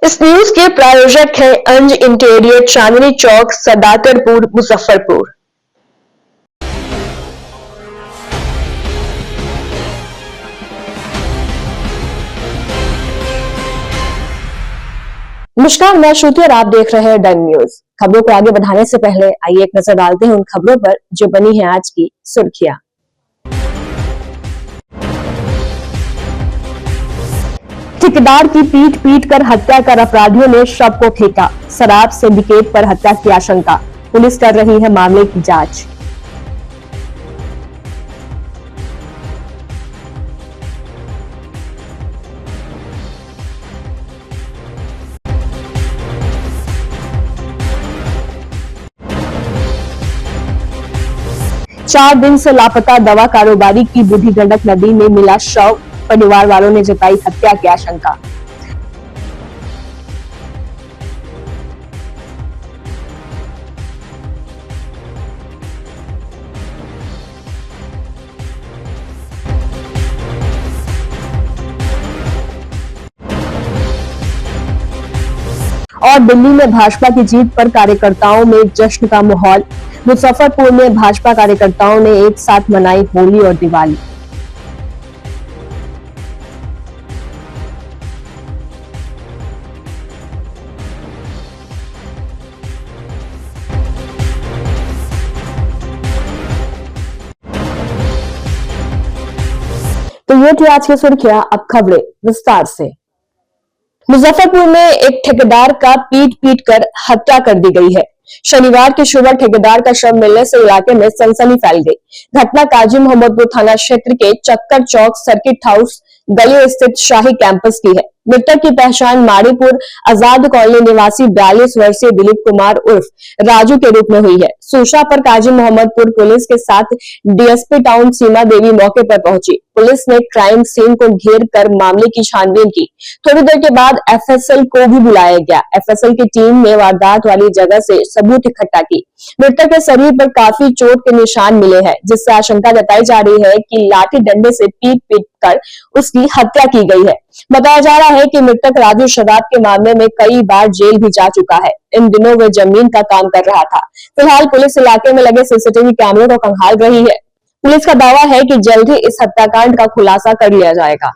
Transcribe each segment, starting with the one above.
इस न्यूज के प्रायोजक हैं अंज इंटीरियर, चांदनी चौक, सदाकतपुर, मुजफ्फरपुर। नमस्कार, मैं श्रुति और आप देख रहे हैं डन न्यूज। खबरों को आगे बढ़ाने से पहले आइए एक नजर डालते हैं उन खबरों पर जो बनी है आज की सुर्खियां। ठेकेदार की पीट पीट कर हत्या कर अपराधियों ने शव को फेंका। शराब सिंडिकेट पर हत्या की आशंका। पुलिस कर रही है मामले की जांच। चार दिन से लापता दवा कारोबारी की बूढ़ी गंडक नदी में मिला शव। परिवार वालों ने जताई हत्या की आशंका। और दिल्ली में भाजपा की जीत पर कार्यकर्ताओं में जश्न का माहौल। मुजफ्फरपुर में भाजपा कार्यकर्ताओं ने एक साथ मनाई होली और दिवाली। तो ये थी आज की सुर्खियां। अब खबरें विस्तार से। मुजफ्फरपुर में एक ठेकेदार का पीट पीट कर हत्या कर दी गई है। शनिवार की सुबह ठेकेदार का शव मिलने से इलाके में सनसनी फैल गई। घटना काजी मोहम्मदपुर थाना क्षेत्र के चक्कर चौक सर्किट हाउस गली स्थित शाही कैंपस की है। मृतक की पहचान माड़ीपुर आजाद कॉलोनी निवासी 42 वर्षीय दिलीप कुमार उर्फ राजू के रूप में हुई है। सूचना पर काजी मोहम्मदपुर पुलिस के साथ डीएसपी टाउन सीमा देवी मौके पर पहुंची। पुलिस ने क्राइम सीन को घेर कर मामले की छानबीन की। थोड़ी देर के बाद एफएसएल को भी बुलाया गया। एफएसएल की टीम ने वारदात वाली जगह से सबूत इकट्ठा की। मृतक के शरीर पर काफी चोट के निशान मिले हैं, जिससे आशंका जताई जा रही है कि लाठी डंडे से पीट पीट कर उसकी हत्या की गई है। बताया जा रहा है कि मृतक राजू शराब के मामले में कई बार जेल भी जा चुका है। इन दिनों वह जमीन का काम कर रहा था। फिलहाल पुलिस इलाके में लगे सीसीटीवी कैमरों को खंगाल रही है। पुलिस का दावा है कि जल्द ही इस हत्याकांड का खुलासा कर लिया जाएगा।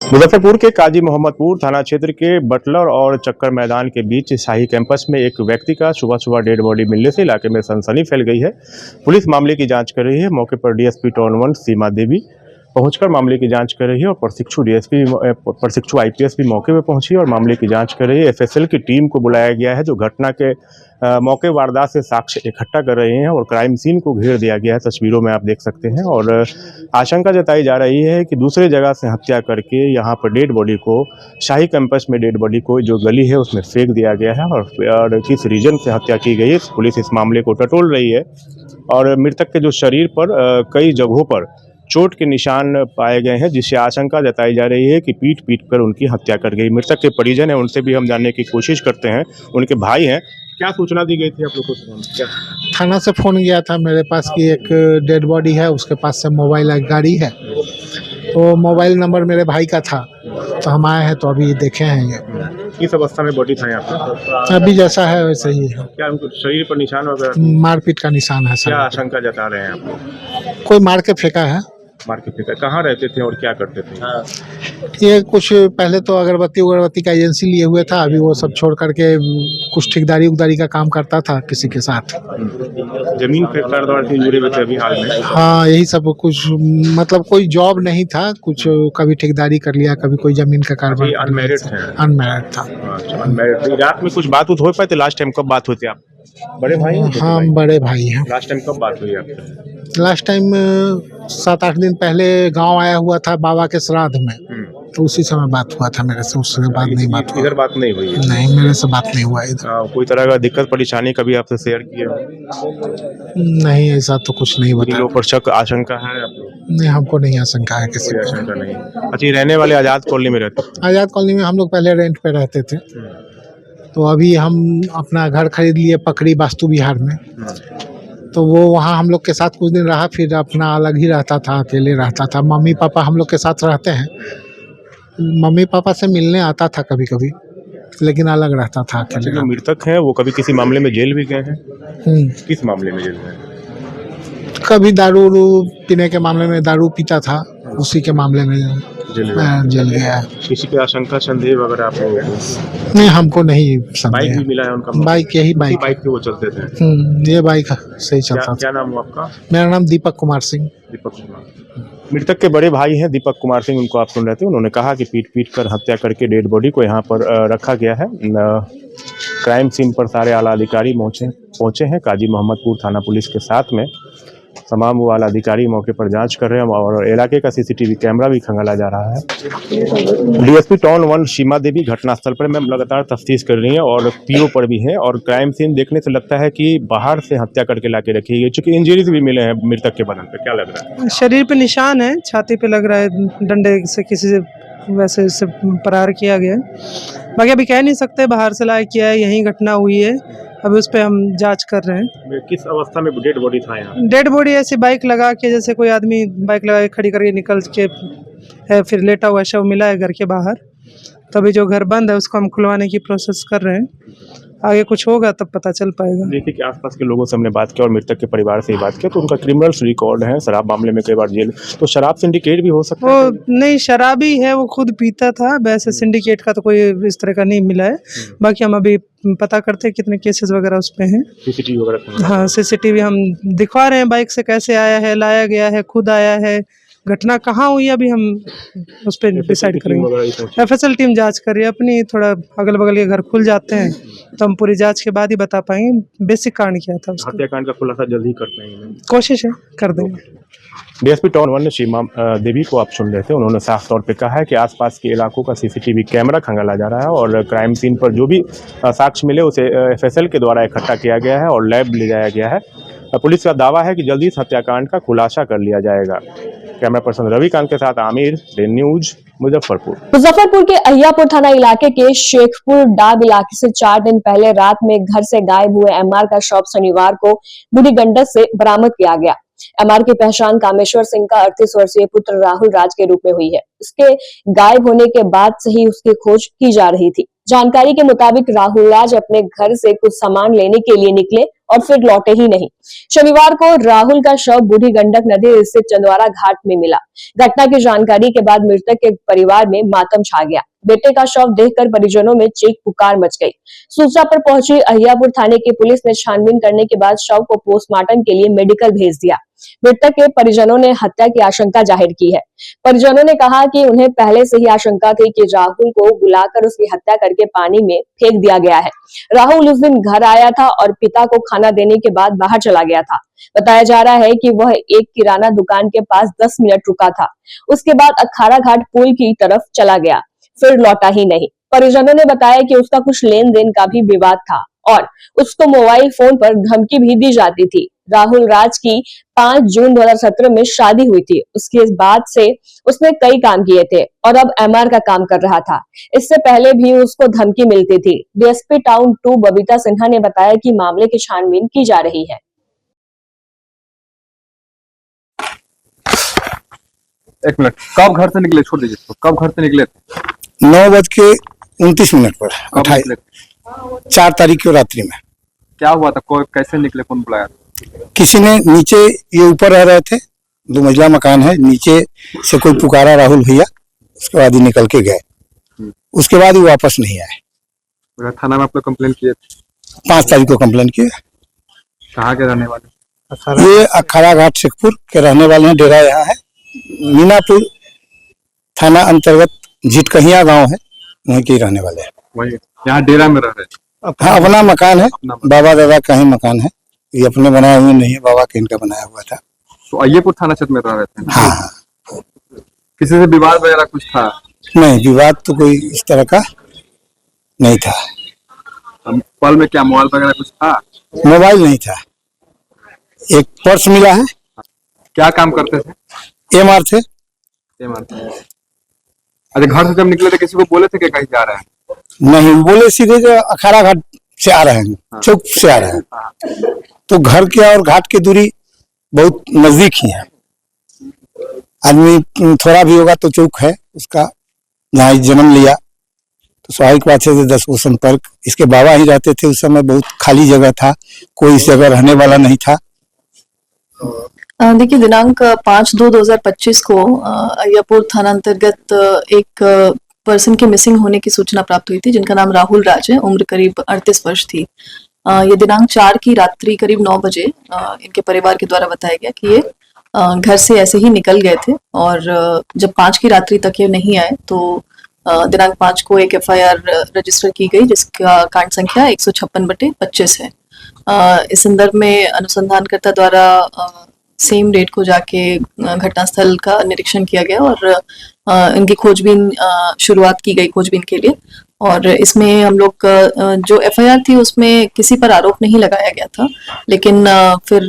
मुजफ्फरपुर के काजी मोहम्मदपुर थाना क्षेत्र के बटलर और चक्कर मैदान के बीच शाही कैंपस में एक व्यक्ति का सुबह डेड बॉडी मिलने से इलाके में सनसनी फैल गई है। पुलिस मामले की जांच कर रही है। मौके पर डीएसपी टाउन 1 सीमा देवी पहुंचकर मामले की जांच कर रही है और प्रशिक्षु आईपीएस भी मौके पर पहुंची और मामले की जांच कर रही है। एफएसएल की टीम को बुलाया गया है जो घटना के मौके वारदात से साक्ष्य इकट्ठा कर रहे हैं और क्राइम सीन को घेर दिया गया है। तस्वीरों में आप देख सकते हैं और आशंका जताई जा रही है कि दूसरे जगह से हत्या करके यहाँ पर डेड बॉडी को शाही कैंपस में डेड बॉडी को जो गली है उसमें फेंक दिया गया है और किस रीजन से हत्या की गई है पुलिस इस मामले को टटोल रही है। और मृतक के जो शरीर पर कई जगहों पर चोट के निशान पाए गए हैं, जिससे आशंका जताई जा रही है कि पीट पीट कर उनकी हत्या कर गई। मृतक के परिजन हैं, उनसे भी हम जानने की कोशिश करते हैं। उनके भाई हैं। क्या सूचना दी गई थी आप लोग को? थाना से फोन गया था मेरे पास कि एक डेड बॉडी है, उसके पास से मोबाइल गाड़ी है, तो मोबाइल नंबर मेरे भाई का था, तो हम आए हैं तो अभी देखे हैं। ये किस अवस्था में बॉडी था यहाँ पे? अभी जैसा है वैसे ही है। क्या उनको शरीर पर निशान वगैरह? मारपीट का निशान है सर। क्या आशंका जता रहे हैं आप लोग? कोई मार के फेंका है। मार के फेंका। कहाँ रहते थे और क्या करते थे? ये कुछ पहले तो अगरबत्ती का एजेंसी लिए हुए था, अभी वो सब छोड़ करके कुछ ठेकेदारी उगदारी का काम करता था किसी के साथ। जमीन पे कारोबार से जुड़े हुए थे अभी हाल में? हाँ, यही सब कुछ, मतलब कोई जॉब नहीं था, कुछ कभी ठेकेदारी कर लिया, कभी कोई जमीन का कारोबार। अनमैरिड थे? अनमैरिड था। अच्छा, अनमैरिड। रात में कुछ बात हो पाई थी? लास्ट टाइम कब बात हुई थी आप? बड़े भाई हैं? हाँ, बड़े भाई हैं। लास्ट टाइम कब बात हुई आपसे? लास्ट टाइम 7-8 दिन पहले गांव आया हुआ था बाबा के श्राद्ध में, तो उसी समय बात हुआ था मेरे से। उसके बाद नहीं बात हुई। इधर बात नहीं हुई? नहीं, मेरे से बात नहीं हुआ इधर। कोई तरह का दिक्कत परेशानी कभी आपसे शेयर किए? नहीं, ऐसा तो कुछ नहीं बताया। लोगों पर शक आशंका है आप लोग? नहीं, हमको नहीं आशंका है किसी को। आशंका नहीं। अच्छा, रहने वाले आजाद कॉलोनी में रहते? आजाद कॉलोनी में हम लोग पहले रेंट पे रहते थे, तो अभी हम अपना घर खरीद लिए पकड़ी वास्तु विहार में, तो वो वहाँ हम लोग के साथ कुछ दिन रहा, फिर अपना अलग ही रहता था, अकेले रहता था। मम्मी पापा हम लोग के साथ रहते हैं, मम्मी पापा से मिलने आता था कभी कभी, लेकिन अलग रहता था अच्छा, अकेले। जो मृतक हैं वो कभी किसी मामले में जेल भी गए हैं? हम्म, किस मामले में जेल गए हैं? कभी दारू उरू पीने के मामले में, दारू पीता था उसी के मामले में जेल गए। जेल गया है। किसी पे आशंका संदेह वगैरह आपको? नहीं, हमको नहीं बाइक संदेह। भी मिला है उनका? बाइक, यही इसी बाइक। बाइक पे वो चलते थे? ये बाइक सही क्या चलता था। क्या नाम हुआ आपका? मेरा नाम दीपक कुमार सिंह। दीपक कुमार। मृतक के बड़े भाई हैं दीपक कुमार सिंह, उनको आप सुन रहे थे। उन्होंने कहा कि पीट पीट कर हत्या करके डेड बॉडी को यहाँ पर रखा गया है। क्राइम सीन पर सारे आला अधिकारी पहुंचे हैं। काजी मोहम्मदपुर थाना पुलिस के साथ में तमाम वो आला अधिकारी मौके पर जांच कर रहे हैं और इलाके का सीसीटीवी कैमरा भी खंगाला जा रहा है। डीएसपी टाउन 1 सीमा देवी घटनास्थल पर मैम लगातार तफ्तीश कर रही हैं और पीओ पर भी हैं, और क्राइम सीन देखने से लगता है कि बाहर से हत्या करके लाके रखी गई, चूंकि इंजरीज भी मिले हैं मृतक के बदन पे। क्या लग रहा है? शरीर पे निशान है, छाती पे लग रहा है डंडे से किसी से वैसे से प्रहार किया गया है। बाकी अभी कह नहीं सकते बाहर से लाया किया है, यही घटना हुई है। अभी उस पर हम जांच कर रहे हैं। किस अवस्था में डेड बॉडी था यहाँ? डेड बॉडी ऐसी बाइक लगा के, जैसे कोई आदमी बाइक लगा के खड़ी करके निकल के है, फिर लेटा हुआ शव मिला है घर के बाहर। तभी जो घर बंद है उसको हम खुलवाने की प्रोसेस कर रहे हैं। आगे कुछ होगा तब पता चल पाएगा। देखिए कि आसपास के लोगों से हमने बात किया और मृतक के परिवार से ही बात किया, तो उनका क्रिमिनल्स रिकॉर्ड है, शराब मामले में कई बार जेल, तो शराब सिंडिकेट भी हो सकता है? वो नहीं, शराबी है, वो खुद पीता था। वैसे सिंडिकेट का तो कोई इस तरह का नहीं मिला है। बाकी हम अभी पता करते हैं कितने केसेस वगैरह उस पे हैं। सीसीटीवी वगैरह? हाँ, सीसीटीवी हम दिखवा रहे हैं, बाइक से कैसे आया है, लाया गया है, खुद आया है, घटना कहाँ हुई अभी हम उस पर डिसाइड करेंगे। एफएसएल टीम जांच कर रही है अपनी। थोड़ा अगल बगल के घर खुल जाते हैं तो हम पूरी जांच के बाद ही बता पाएंगे बेसिक कारण क्या था उसका। हत्याकांड का खुलासा जल्द ही कर पाएंगे? कोशिश है, कर देंगे। डीएसपी टाउन 1 सीमा देवी को आप सुन रहे थे। उन्होंने साफ तौर पे कहा है कि आसपास के इलाकों का सीसीटीवी कैमरा खंगाला जा रहा है और क्राइम सीन पर जो भी साक्ष्य मिले उसे एफएसएल के द्वारा इकट्ठा किया गया है और लैब ले जाया गया है। पुलिस का दावा है कि जल्दी इस हत्याकांड का खुलासा कर लिया जाएगा। कैमरा पर्सन रविकांत के साथ आमिर, डे न्यूज, मुजफ्फरपुर। मुजफ्फरपुर के अहियापुर थाना इलाके के शेखपुर डाग इलाके से 4 दिन पहले रात में घर से गायब हुए एमआर का शव शनिवार को बूढ़ी गंडक से बरामद किया गया। एमआर की पहचान कामेश्वर सिंह का 38 वर्षीय पुत्र राहुल राज के रूप में हुई है। उसके गायब होने के बाद से ही उसकी खोज की जा रही थी। जानकारी के मुताबिक राहुल राज अपने घर से कुछ सामान लेने के लिए निकले और फिर लौटे ही नहीं। शनिवार को राहुल का शव बूढ़ी गंडक नदी स्थित चंदवारा घाट में मिला। घटना की जानकारी के बाद मृतक के परिवार में मातम छा गया। बेटे का शव देखकर परिजनों में चीख पुकार मच गई। सूचना पर पहुंची अहियापुर थाने की पुलिस ने छानबीन करने के बाद शव को पोस्टमार्टम के लिए मेडिकल भेज दिया। मृतक के परिजनों ने हत्या की आशंका जाहिर की है। परिजनों ने कहा कि उन्हें पहले से ही आशंका थी कि राहुल को बुलाकर उसकी हत्या करके पानी में फेंक दिया गया है। राहुल उस दिन घर आया था और पिता को खाना देने के बाद बाहर चला गया था। बताया जा रहा है कि वह एक किराना दुकान के पास 10 मिनट रुका था। उसके बाद अखाड़ा घाट पुल की तरफ चला गया, फिर लौटा ही नहीं। परिजनों ने बताया कि उसका कुछ लेन देन का भी विवाद था और उसको मोबाइल फोन पर धमकी भी दी जाती थी। राहुल राज की 5 जून 2017 में शादी हुई थी। उसके बाद से उसने कई काम किए थे और अब एमआर का काम कर रहा था। इससे पहले भी उसको धमकी मिलती थी। डीएसपी टाउन 2 बबीता सिन्हा ने बताया कि मामले की छानबीन की जा रही है। एक मिनट, कब घर से निकले? छोड़ दीजिए इसको। कब घर से निकले थे? 9:29 पर कब 28 निकले थे? 4 तारीख को रात्रि में। क्या हुआ था? कोई कैसे निकले? कौन बुलाया? किसी ने नीचे, ये ऊपर रह रहे थे, 2 मंजिला मकान है, नीचे से कोई पुकारा राहुल भैया, उसके बाद ही निकल के गए। उसके बाद ही वापस नहीं आए। थाना में आप लोग कंप्लेन किए थे? 5 तारीख को कंप्लेन किए। कहाँ के रहने वाले? ये अखाड़ा घाट शेखपुर के रहने वाले हैं। डेरा यहाँ है मीनापुर थाना अंतर्गत झिटकहिया गांव है, वहीं के रहने वाले हैं। वही यहाँ डेरा में रह रहे थे? हाँ, अपना मकान है, अपना बाबा दादा का ही मकान है। ये अपने बनाए हुए नहीं है, बाबा के इनका बनाया हुआ था। तो अय्यपुर थाना क्षेत्र में रह रहे थे? हाँ, किसी से विवाद वगैरह कुछ था? नहीं, विवाद तो कोई इस तरह का नहीं था। पल में क्या मोबाइल वगैरह कुछ था? मोबाइल नहीं था, एक पर्स मिला है। क्या काम करते थे? एमआर थे। अच्छा, घर से जब निकले थे किसी को बोले थे कि कहीं जा रहे हैं? नहीं बोले, सीधे जो अखाड़ा घाट से आ रहे हैं, चौक से आ रहे हैं। तो घर के और घाट की दूरी बहुत नजदीक ही है। आदमी थोड़ा भी होगा तो चौक है उसका जहाँ जन्म लिया, तो स्वाभाविक बात है कि 10 वो संपर्क, इसके बाबा ही रहते थे। उस समय बहुत खाली जगह था, कोई इस जगह रहने वाला नहीं था। देखिए, दिनांक 5/2/2025 को अय्यापुर थाना अंतर्गत एक पर्सन के मिसिंग होने की सूचना प्राप्त हुई थी, जिनका नाम राहुल राज है। उम्र करीब 38 वर्ष थी। ये दिनांक 4 की रात्रि करीब 9 बजे इनके परिवार के द्वारा बताया गया कि ये घर से ऐसे ही निकल गए थे, और जब 5 की रात्रि तक ये नहीं आए तो दिनांक 5 को एक FIR रजिस्टर की गई, जिसका कांड संख्या 156/25 है। इस संदर्भ में अनुसंधानकर्ता द्वारा सेम डेट को जाके घटनास्थल का निरीक्षण किया गया और इनकी खोजबीन शुरुआत की गई खोजबीन के लिए। और इसमें हम लोग जो FIR थी उसमें किसी पर आरोप नहीं लगाया गया था, लेकिन फिर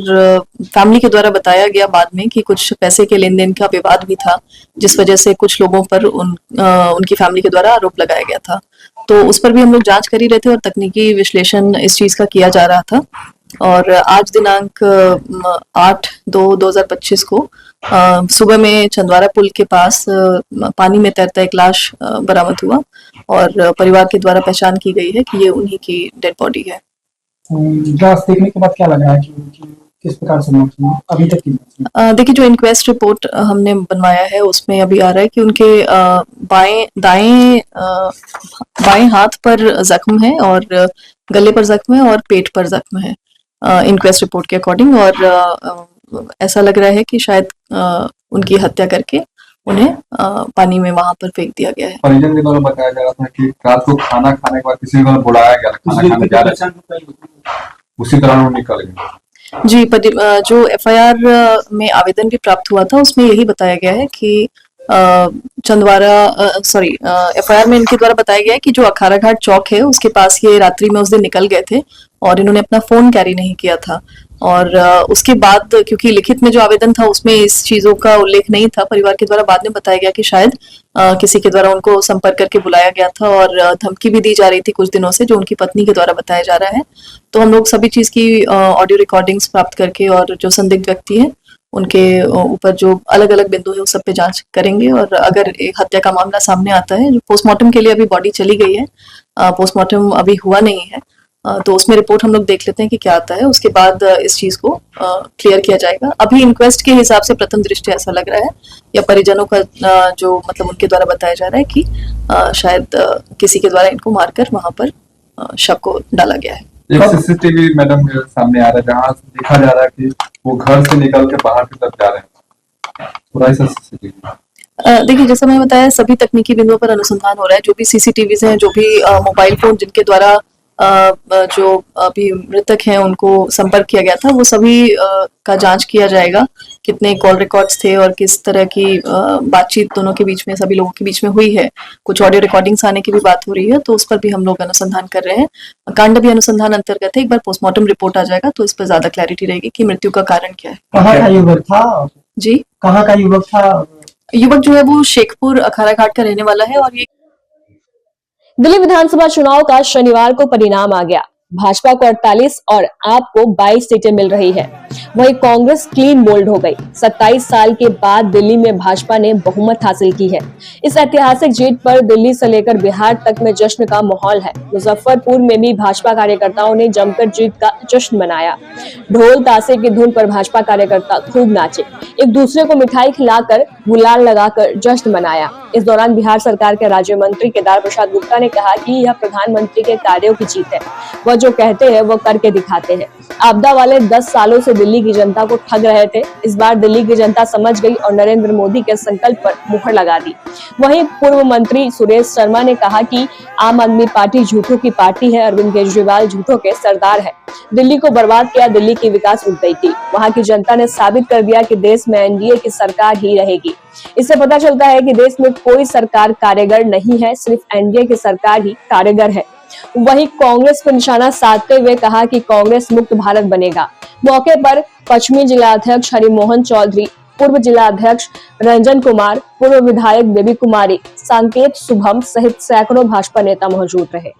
फैमिली के द्वारा बताया गया बाद में कि कुछ पैसे के लेन देन का विवाद भी था, जिस वजह से कुछ लोगों पर उनकी फैमिली के द्वारा आरोप लगाया गया था। तो उस पर भी हम लोग जांच कर ही रहे थे और तकनीकी विश्लेषण इस चीज का किया जा रहा था। और आज दिनांक 8/2/2025 को सुबह में चंदवारा पुल के पास पानी में तैरता एक लाश बरामद हुआ, और परिवार के द्वारा पहचान की गई है कि ये उन्हीं की डेड बॉडी है। लाश देखने के बाद क्या लगा है कि किस प्रकार से मौत हुई अभी तक की? देखिए, जो इंक्वेस्ट रिपोर्ट हमने बनवाया है उसमें अभी आ रहा है कि उनके बाएं हाथ पर जख्म है, और गले पर जख्म है, और पेट पर जख्म है इंक्वेस्ट रिपोर्ट के अकॉर्डिंग। और ऐसा लग रहा है कि शायद उनकी हत्या करके उन्हें पानी में वहां पर फेंक दिया गया है। परिजन के द्वारा बताया जा रहा था कि रात को खाना खाने के बाद किसी को बुलाया गया, खाना खाने जा रहे थे, उसी तरह वो निकल गए। जी, जो FIR में आवेदन भी प्राप्त हुआ था उसमें यही बताया गया है कि FIR में इनके द्वारा बताया गया है कि जो अखाड़ा घाट चौक है उसके पास ये रात्रि में उस दिन निकल गए थे, और इन्होंने अपना फोन कैरी नहीं किया था। और उसके बाद क्योंकि लिखित में जो आवेदन था उसमें इस चीजों का उल्लेख नहीं था, परिवार के द्वारा बाद में बताया गया कि शायद किसी के द्वारा उनको संपर्क करके बुलाया गया था, और धमकी भी दी जा रही थी कुछ दिनों से, जो उनकी पत्नी के द्वारा बताया जा रहा है। तो हम लोग सभी चीज की ऑडियो रिकॉर्डिंग्स प्राप्त करके और जो संदिग्ध व्यक्ति है उनके ऊपर जो अलग अलग बिंदु है उस सब पे जांच करेंगे, और अगर एक हत्या का मामला सामने आता है, जो पोस्टमार्टम के लिए अभी बॉडी चली गई है, पोस्टमार्टम अभी हुआ नहीं है, तो उसमें रिपोर्ट हम लोग देख लेते हैं कि क्या आता है, उसके बाद इस चीज को क्लियर किया जाएगा। अभी इंक्वेस्ट के हिसाब से प्रथम दृष्टया ऐसा लग रहा है, या परिजनों का जो मतलब उनके द्वारा बताया जा रहा है कि शायद किसी के द्वारा इनको मारकर वहां पर शव को डाला गया है। एक CCTV मैडम के सामने आ रहा है जहाँ देखा जा रहा है कि वो घर से निकल के बाहर की तरफ जा रहे हैं, पूरा ऐसा CCTV। देखिए, जैसा मैंने बताया, सभी तकनीकी बिंदुओं पर अनुसंधान हो रहा है। जो भी CCTVs हैं, जो भी मोबाइल फोन जिनके द्वारा जो अभी मृतक हैं उनको संपर्क किया गया था, वो सभी का जांच किया जाएगा, कितने कॉल रिकॉर्ड्स थे और किस तरह की बातचीत दोनों के बीच में, सभी लोगों के बीच में हुई है। कुछ ऑडियो रिकॉर्डिंग्स आने की भी बात हो रही है, तो उस पर भी हम लोग अनुसंधान कर रहे हैं। कांड भी अनुसंधान अंतर्गत है, एक बार पोस्टमार्टम रिपोर्ट आ जाएगा तो इस पर ज्यादा क्लैरिटी रहेगी कि मृत्यु का कारण क्या है। कहाँ का युवक था? जी, कहाँ का युवक था? युवक जो है वो शेखपुर अखाड़ा घाट का रहने वाला है। और ये दिल्ली विधानसभा चुनाव का शनिवार को परिणाम आ गया। भाजपा को 48 और आप को 22 सीटें मिल रही है। वहीं कांग्रेस क्लीन बोल्ड हो गई। 27 साल के बाद दिल्ली में भाजपा ने बहुमत हासिल की है। इस ऐतिहासिक जीत पर दिल्ली से लेकर बिहार तक में जश्न का माहौल है। मुजफ्फरपुर में भी भाजपा कार्यकर्ताओं ने जमकर जीत का जश्न मनाया। ढोल ताशे की धुन पर भाजपा कार्यकर्ता खूब नाचे, एक दूसरे को मिठाई खिलाकर, गुलाल लगाकर जश्न मनाया। इस दौरान बिहार सरकार के राज्य मंत्री केदार प्रसाद गुप्ता ने कहा कि यह प्रधानमंत्री के कार्यों की जीत है। वह जो कहते हैं वो करके दिखाते हैं। आपदा वाले 10 सालों से दिल्ली की जनता को ठग रहे थे। इस बार दिल्ली की जनता समझ गई और नरेंद्र मोदी के संकल्प पर मुहर लगा दी। वहीं पूर्व मंत्री सुरेश शर्मा ने कहा कि आम आदमी पार्टी झूठों की पार्टी है, अरविंद केजरीवाल झूठों के सरदार है। दिल्ली को बर्बाद किया, दिल्ली की विकास रुक गई थी। वहां की जनता ने साबित कर दिया कि देश में एनडीए की सरकार ही रहेगी। इससे पता चलता है कि देश में कोई सरकार कारगर नहीं है, सिर्फ एनडीए की सरकार ही कारगर है। वहीं कांग्रेस पर निशाना साधते हुए कहा कि कांग्रेस मुक्त भारत बनेगा। मौके पर पश्चिमी जिला अध्यक्ष हरिमोहन चौधरी, पूर्व जिला अध्यक्ष रंजन कुमार, पूर्व विधायक बेबी कुमारी, संकेत शुभम सहित सैकड़ों भाजपा नेता मौजूद रहे।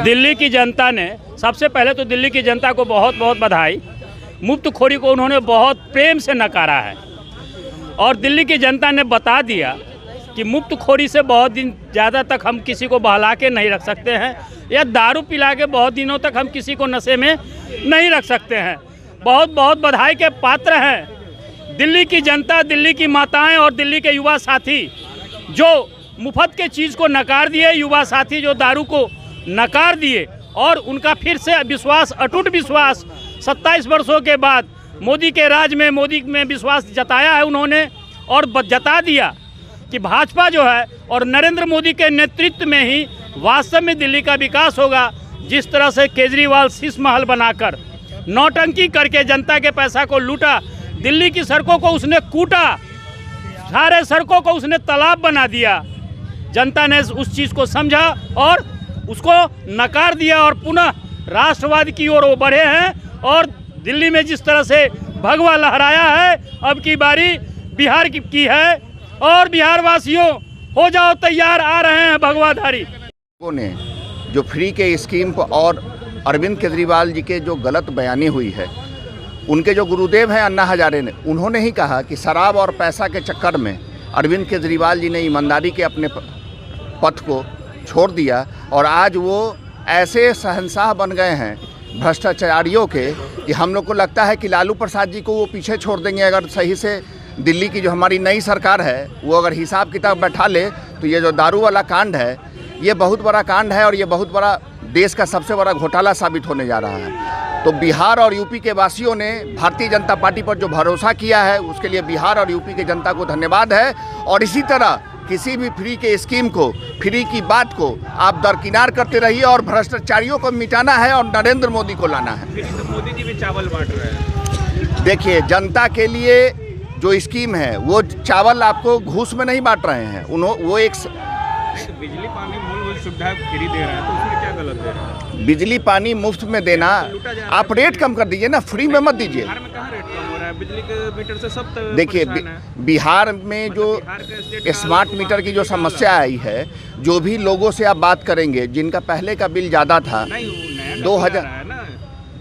दिल्ली की जनता ने, सबसे पहले तो दिल्ली की जनता को बहुत बहुत बधाई मुफ्तखोरी को उन्होंने बहुत प्रेम से नकारा है। और दिल्ली की जनता ने बता दिया कि मुफ्तखोरी से बहुत दिन ज़्यादा तक हम किसी को बहला के नहीं रख सकते हैं, या दारू पिला के बहुत दिनों तक हम किसी को नशे में नहीं रख सकते हैं। बहुत बहुत बधाई के पात्र हैं दिल्ली की जनता, दिल्ली की माताएं और दिल्ली के युवा साथी जो मुफ्त के चीज़ को नकार दिए, युवा साथी जो दारू को नकार दिए, और उनका फिर से विश्वास, अटूट विश्वास 27 वर्षों के बाद मोदी के राज में, मोदी में विश्वास जताया है उन्होंने, और जता दिया कि भाजपा जो है और नरेंद्र मोदी के नेतृत्व में ही वास्तव में दिल्ली का विकास होगा। जिस तरह से केजरीवाल शीश महल बनाकर नौटंकी करके जनता के पैसा को लूटा, दिल्ली की सड़कों को उसने कूटा, सारे सड़कों को उसने तालाब बना दिया। जनता ने उस चीज़ को समझा और उसको नकार दिया और पुनः राष्ट्रवाद की ओर वो बढ़े हैं। और दिल्ली में जिस तरह से भगवा लहराया है, अब की बारी बिहार की है, और बिहार वासियों हो जाओ तैयार, आ रहे हैं भगवाधारी। लोगों ने जो फ्री के स्कीम पर और अरविंद केजरीवाल जी के जो गलत बयानी हुई है, उनके जो गुरुदेव हैं अन्ना हजारे ने, उन्होंने ही कहा कि शराब और पैसा के चक्कर में अरविंद केजरीवाल जी ने ईमानदारी के अपने पथ को छोड़ दिया, और आज वो ऐसे शहंशाह बन गए हैं भ्रष्टाचारियों के कि हम लोग को लगता है कि लालू प्रसाद जी को वो पीछे छोड़ देंगे। अगर सही से दिल्ली की जो हमारी नई सरकार है वो अगर हिसाब किताब बैठा ले तो ये जो दारू वाला कांड है, ये बहुत बड़ा कांड है और ये बहुत बड़ा देश का सबसे बड़ा घोटाला साबित होने जा रहा है। तो बिहार और यूपी के वासियों ने भारतीय जनता पार्टी पर जो भरोसा किया है उसके लिए बिहार और यूपी की जनता को धन्यवाद है। और इसी तरह किसी भी फ्री के स्कीम को, फ्री की बात को आप दरकिनार करते रहिए और भ्रष्टाचारियों को मिटाना है और नरेंद्र मोदी को लाना है। तो मोदी जी भी चावल बांट रहे हैं। देखिए, जनता के लिए जो स्कीम है वो चावल आपको घूस में नहीं बांट रहे हैं, वो एक बिजली पानी मूलभूत सुविधा फ्री दे रहे हैं, तो उसमें क्या गलत दे रहे हैं? बिजली पानी मुफ्त में देना, आप रेट कम कर दीजिए ना, फ्री में मत दीजिए। बिहार में कहाँ रेट कम हो रहा है? बिजली के मीटर से सब देखिए, बिहार में जो स्मार्ट मीटर की जो समस्या आई है, जो भी लोगों से आप बात करेंगे जिनका पहले का बिल ज़्यादा था, 2000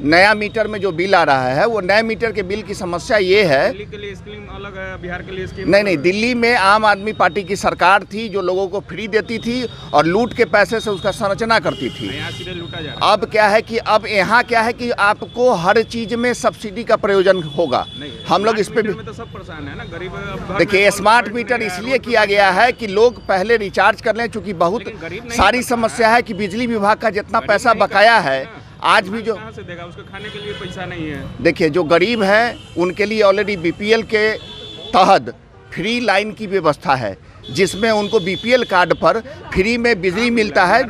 नया मीटर में जो बिल आ रहा है वो नए मीटर के बिल की समस्या ये है। दिल्ली के लिए स्कीम अलग है, बिहार के लिए स्कीम नहीं, दिल्ली में आम आदमी पार्टी की सरकार थी जो लोगों को फ्री देती थी और लूट के पैसे से उसका संरचना करती थी। लूटा जा रहा है। अब क्या है कि अब यहाँ क्या है कि आपको हर चीज में सब्सिडी का प्रयोजन होगा। हम लोग इस पे तो सब परेशान है ना, गरीब। देखिए, स्मार्ट मीटर इसलिए किया गया है कि लोग पहले रिचार्ज कर लें, चूँकि बहुत सारी समस्या है कि बिजली विभाग का जितना पैसा बकाया है आज भी जो कहाँ से देगा, उसको खाने के लिए पैसा नहीं है। देखिए, जो गरीब हैं उनके लिए ऑलरेडी बीपीएल के तहत फ्री लाइन की व्यवस्था है, जिसमें उनको बीपीएल कार्ड पर फ्री में बिजली मिलता है।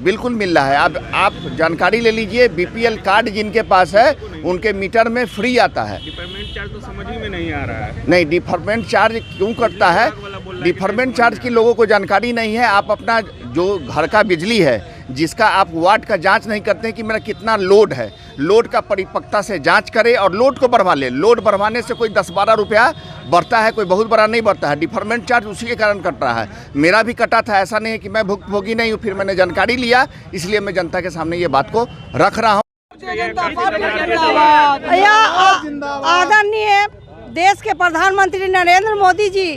बिल्कुल मिल रहा है। अब आप जानकारी ले लीजिए, बीपीएल कार्ड जिनके पास है उनके मीटर में फ्री आता है। डिफरमेंट चार्ज तो समझ ही में नहीं आ रहा है। नहीं, डिफरमेंट चार्ज क्यों करता है? डिफरमेंट चार्ज की लोगों को जानकारी नहीं है। आप अपना जो घर का बिजली है, जिसका आप वाट का जांच नहीं करते हैं कि मेरा कितना लोड है, लोड का परिपक्वता से जांच करें और लोड को बढ़वा ले। लोड बढ़वाने से कोई 10-12 रुपया बढ़ता है, कोई बहुत बड़ा नहीं बढ़ता है। डिफरमेंट चार्ज उसी के कारण कट रहा है। मेरा भी कटा था, ऐसा नहीं है कि मैं भुक्तभोगी नहीं हूँ। फिर मैंने जानकारी लिया, इसलिए मैं जनता के सामने ये बात को रख रहा हूँ। आदरणीय देश के प्रधानमंत्री नरेंद्र मोदी जी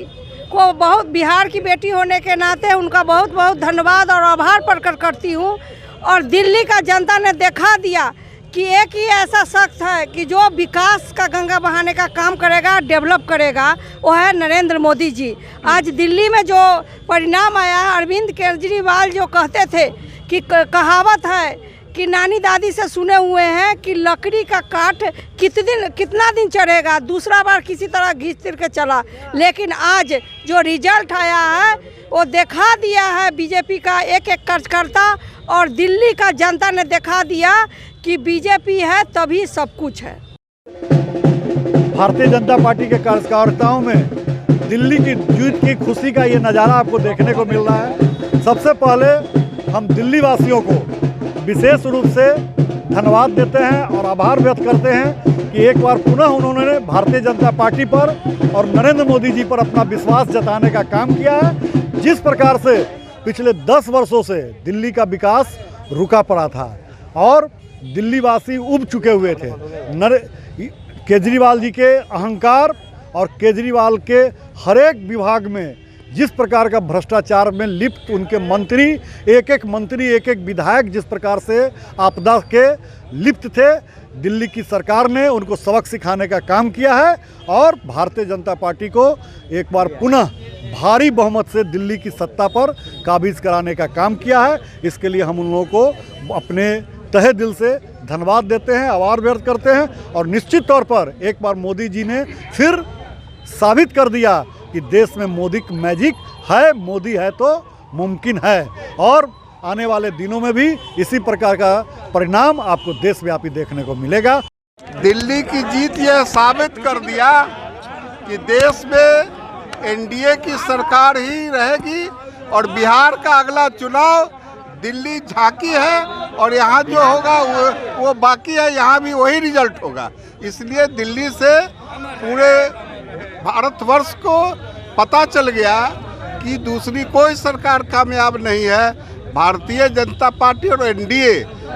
को बहुत, बिहार की बेटी होने के नाते उनका बहुत बहुत धन्यवाद और आभार प्रकट करती हूँ। और दिल्ली का जनता ने दिखा दिया कि एक ही ऐसा शख्स है कि जो विकास का गंगा बहाने का काम करेगा, डेवलप करेगा, वो है नरेंद्र मोदी जी। आज दिल्ली में जो परिणाम आया, अरविंद केजरीवाल जो कहते थे कि कहावत है कि नानी दादी से सुने हुए हैं कि लकड़ी का काठ कितना दिन चढ़ेगा, दूसरा बार किसी तरह घींच तिर के चला। लेकिन आज जो रिजल्ट आया है वो दिखा दिया है बीजेपी का एक एक कार्यकर्ता और दिल्ली का जनता ने दिखा दिया कि बीजेपी है तभी सब कुछ है। भारतीय जनता पार्टी के कार्यकर्ताओं में दिल्ली की जीत की खुशी का ये नज़ारा आपको देखने को मिल रहा है। सबसे पहले हम दिल्ली वासियों को विशेष रूप से धन्यवाद देते हैं और आभार व्यक्त करते हैं कि एक बार पुनः उन्होंने भारतीय जनता पार्टी पर और नरेंद्र मोदी जी पर अपना विश्वास जताने का काम किया है। जिस प्रकार से पिछले 10 वर्षों से दिल्ली का विकास रुका पड़ा था और दिल्ली वासी उब चुके हुए थे। केजरीवाल जी के अहंकार और केजरीवाल के हर एक विभाग में जिस प्रकार का भ्रष्टाचार में लिप्त उनके मंत्री, एक एक विधायक जिस प्रकार से आपदा के लिप्त थे, दिल्ली की सरकार ने उनको सबक सिखाने का काम किया है और भारतीय जनता पार्टी को एक बार पुनः भारी बहुमत से दिल्ली की सत्ता पर काबिज कराने का काम किया है। इसके लिए हम उन लोगों को अपने तहे दिल से धन्यवाद देते हैं, आभार व्यक्त करते हैं और निश्चित तौर पर एक बार मोदी जी ने फिर साबित कर दिया कि देश में मोदी मैजिक है, मोदी है तो मुमकिन है और आने वाले दिनों में भी इसी प्रकार का परिणाम आपको देशव्यापी देखने को मिलेगा। दिल्ली की जीत यह साबित कर दिया कि देश में एनडीए की सरकार ही रहेगी और बिहार का अगला चुनाव दिल्ली झांकी है और यहाँ जो होगा वो बाकी है, यहाँ भी वही रिजल्ट होगा। इसलिए दिल्ली से पूरे भारतवर्ष को पता चल गया कि दूसरी कोई सरकार कामयाब नहीं है। भारतीय जनता पार्टी और एनडीए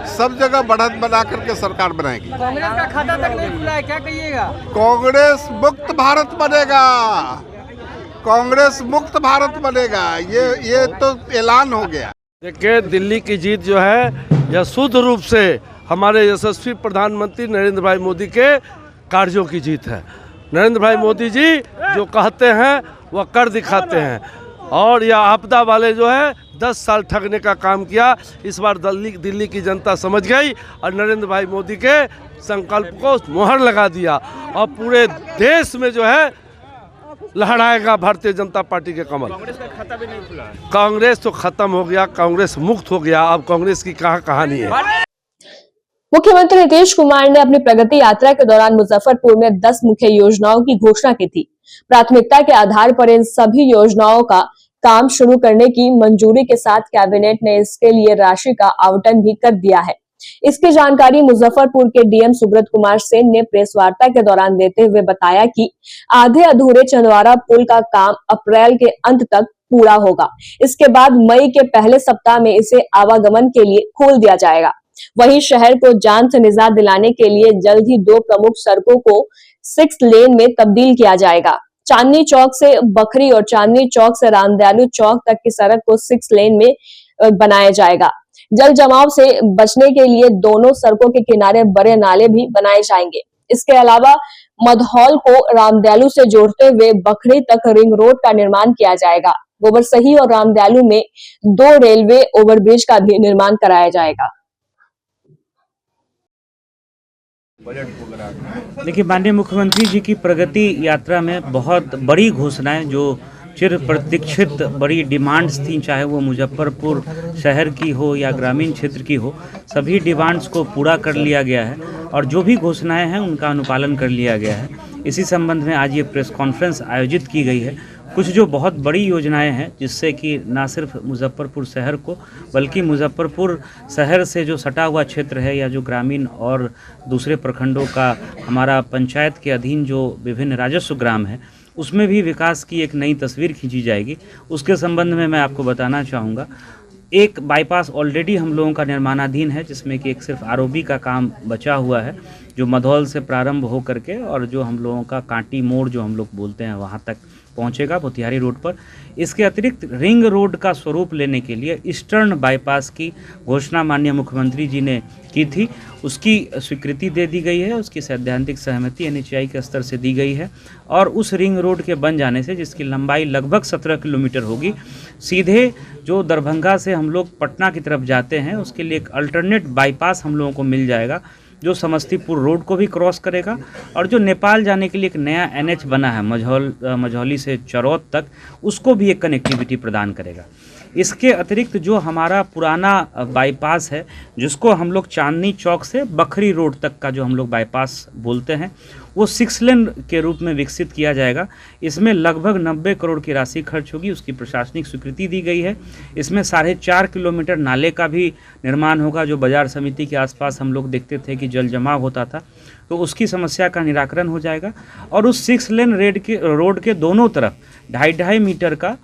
सब जगह बढ़त बना करके सरकार बनाएगी। कांग्रेस का खाता तक नहीं खुला है, क्या कहिएगा? कांग्रेस मुक्त भारत बनेगा, कांग्रेस मुक्त भारत बनेगा, ये तो ऐलान हो गया। देखिए, दिल्ली की जीत जो है यह शुद्ध रूप से हमारे यशस्वी प्रधानमंत्री नरेंद्र भाई मोदी के कार्यों की जीत है। नरेंद्र भाई मोदी जी जो कहते हैं वह कर दिखाते हैं और यह आपदा वाले जो है 10 साल ठगने का काम किया, इस बार दिल्ली की जनता समझ गई और नरेंद्र भाई मोदी के संकल्प को मोहर लगा दिया और पूरे देश में जो है लहराएगा भारतीय जनता पार्टी के कमल। कांग्रेस का खाता भी नहीं खुला है। कांग्रेस तो खत्म हो गया, कांग्रेस मुक्त हो गया, अब कांग्रेस की क्या कहानी है। मुख्यमंत्री नीतीश कुमार ने अपनी प्रगति यात्रा के दौरान मुजफ्फरपुर में 10 मुख्य योजनाओं की घोषणा की थी। प्राथमिकता के आधार पर इन सभी योजनाओं का काम शुरू करने की मंजूरी के साथ कैबिनेट ने इसके लिए राशि का आवंटन भी कर दिया है। इसकी जानकारी मुजफ्फरपुर के डीएम सुब्रत कुमार सेन ने प्रेस वार्ता के दौरान देते हुए बताया कि आधे अधूरे चंदवारा पुल का काम अप्रैल के अंत तक पूरा होगा। इसके बाद मई के पहले सप्ताह में इसे आवागमन के लिए खोल दिया जाएगा। वहीं शहर को जान से निजात दिलाने के लिए जल्द ही 2 प्रमुख सड़कों को 6 लेन में तब्दील किया जाएगा। चांदनी चौक से बखरी और चांदनी चौक से रामदयालु चौक तक की सड़क को 6 लेन में बनाया जाएगा। जल जमाव से बचने के लिए दोनों सड़कों के किनारे बड़े नाले भी बनाए जाएंगे। इसके अलावा मधौल को रामदयालु से जोड़ते हुए बखरी तक रिंग रोड का निर्माण किया जाएगा। गोबरसही और रामदयालु में 2 रेलवे ओवरब्रिज का भी निर्माण कराया जाएगा। देखिए, माननीय मुख्यमंत्री जी की प्रगति यात्रा में बहुत बड़ी घोषणाएं जो चिर प्रतीक्षित बड़ी डिमांड्स थी, चाहे वो मुजफ्फरपुर शहर की हो या ग्रामीण क्षेत्र की हो, सभी डिमांड्स को पूरा कर लिया गया है और जो भी घोषणाएं हैं उनका अनुपालन कर लिया गया है। इसी संबंध में आज ये प्रेस कॉन्फ्रेंस आयोजित की गई है। कुछ जो बहुत बड़ी योजनाएं हैं जिससे कि ना सिर्फ मुजफ्फरपुर शहर को बल्कि मुजफ्फरपुर शहर से जो सटा हुआ क्षेत्र है या जो ग्रामीण और दूसरे प्रखंडों का हमारा पंचायत के अधीन जो विभिन्न राजस्व ग्राम है उसमें भी विकास की एक नई तस्वीर खींची जाएगी। उसके संबंध में मैं आपको बताना चाहूँगा, एक बाईपास ऑलरेडी हम लोगों का निर्माणाधीन है जिसमें कि एक सिर्फ आरओबी का काम बचा हुआ है जो मधौल से प्रारंभ हो करके और जो हम लोगों का कांटी मोड़ जो हम लोग बोलते हैं वहाँ तक पहुँचेगा मोतिहारी रोड पर। इसके अतिरिक्त रिंग रोड का स्वरूप लेने के लिए ईस्टर्न बाईपास की घोषणा माननीय मुख्यमंत्री जी ने की थी, उसकी स्वीकृति दे दी गई है, उसकी सैद्धांतिक सहमति एनएचएआई के स्तर से दी गई है और उस रिंग रोड के बन जाने से जिसकी लंबाई लगभग 17 किलोमीटर होगी, सीधे जो दरभंगा से हम लोग पटना की तरफ जाते हैं उसके लिए एक अल्टरनेट बाईपास हम लोगों को मिल जाएगा जो समस्तीपुर रोड को भी क्रॉस करेगा और जो नेपाल जाने के लिए एक नया एनएच बना है मझौली से चरौद तक, उसको भी एक कनेक्टिविटी प्रदान करेगा। इसके अतिरिक्त जो हमारा पुराना बाईपास है जिसको हम लोग चांदनी चौक से बखरी रोड तक का जो हम लोग बाईपास बोलते हैं वो 6 लेन के रूप में विकसित किया जाएगा। इसमें लगभग 90 करोड़ की राशि खर्च होगी, उसकी प्रशासनिक स्वीकृति दी गई है। इसमें 4.5 किलोमीटर नाले का भी निर्माण होगा जो बाजार समिति के आसपास हम लोग देखते थे कि जल जमाव होता था, तो उसकी समस्या का निराकरण हो जाएगा। और उस 6 लेन रोड के दोनों तरफ 2.5 मीटर का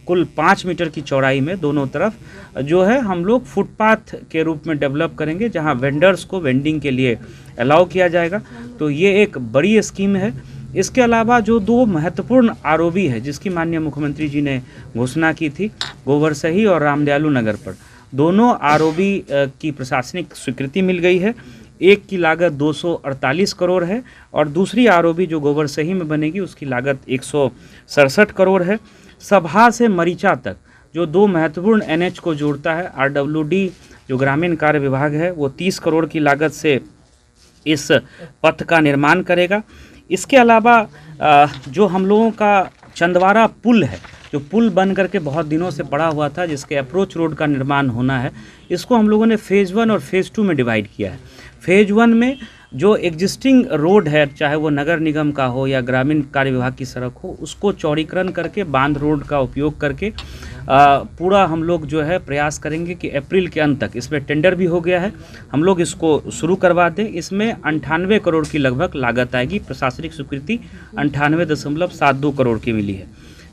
कुल 5 मीटर की चौड़ाई में दोनों तरफ जो है हम लोग फुटपाथ के रूप में डेवलप करेंगे, जहां वेंडर्स को वेंडिंग के लिए अलाउ किया जाएगा। तो ये एक बड़ी स्कीम है। इसके अलावा जो 2 महत्वपूर्ण आरओबी है जिसकी माननीय मुख्यमंत्री जी ने घोषणा की थी, गोबरसही और रामदयालु नगर पर, दोनों आरओबी की प्रशासनिक स्वीकृति मिल गई है। एक की लागत 248 करोड़ है और दूसरी आरओबी जो गोबरसही में बनेगी उसकी लागत 167 करोड़ है। सभा से मरीचा तक जो 2 महत्वपूर्ण एनएच को जोड़ता है, आरडब्ल्यूडी जो ग्रामीण कार्य विभाग है वो 30 करोड़ की लागत से इस पथ का निर्माण करेगा। इसके अलावा जो हम लोगों का चंदवारा पुल है, जो पुल बन करके बहुत दिनों से पड़ा हुआ था, जिसके अप्रोच रोड का निर्माण होना है, इसको हम लोगों ने फेज़ 1 और फेज़ 2 में डिवाइड किया है। फेज़ 1 में जो एग्जिस्टिंग रोड है, चाहे वो नगर निगम का हो या ग्रामीण कार्य विभाग की सड़क हो, उसको चौड़ीकरण करके बांध रोड का उपयोग करके पूरा हम लोग जो है प्रयास करेंगे कि अप्रैल के अंत तक, इसमें टेंडर भी हो गया है, हम लोग इसको शुरू करवा दें। इसमें 98 करोड़ की लगभग लागत आएगी। प्रशासनिक स्वीकृति 98.72 करोड़ की मिली है।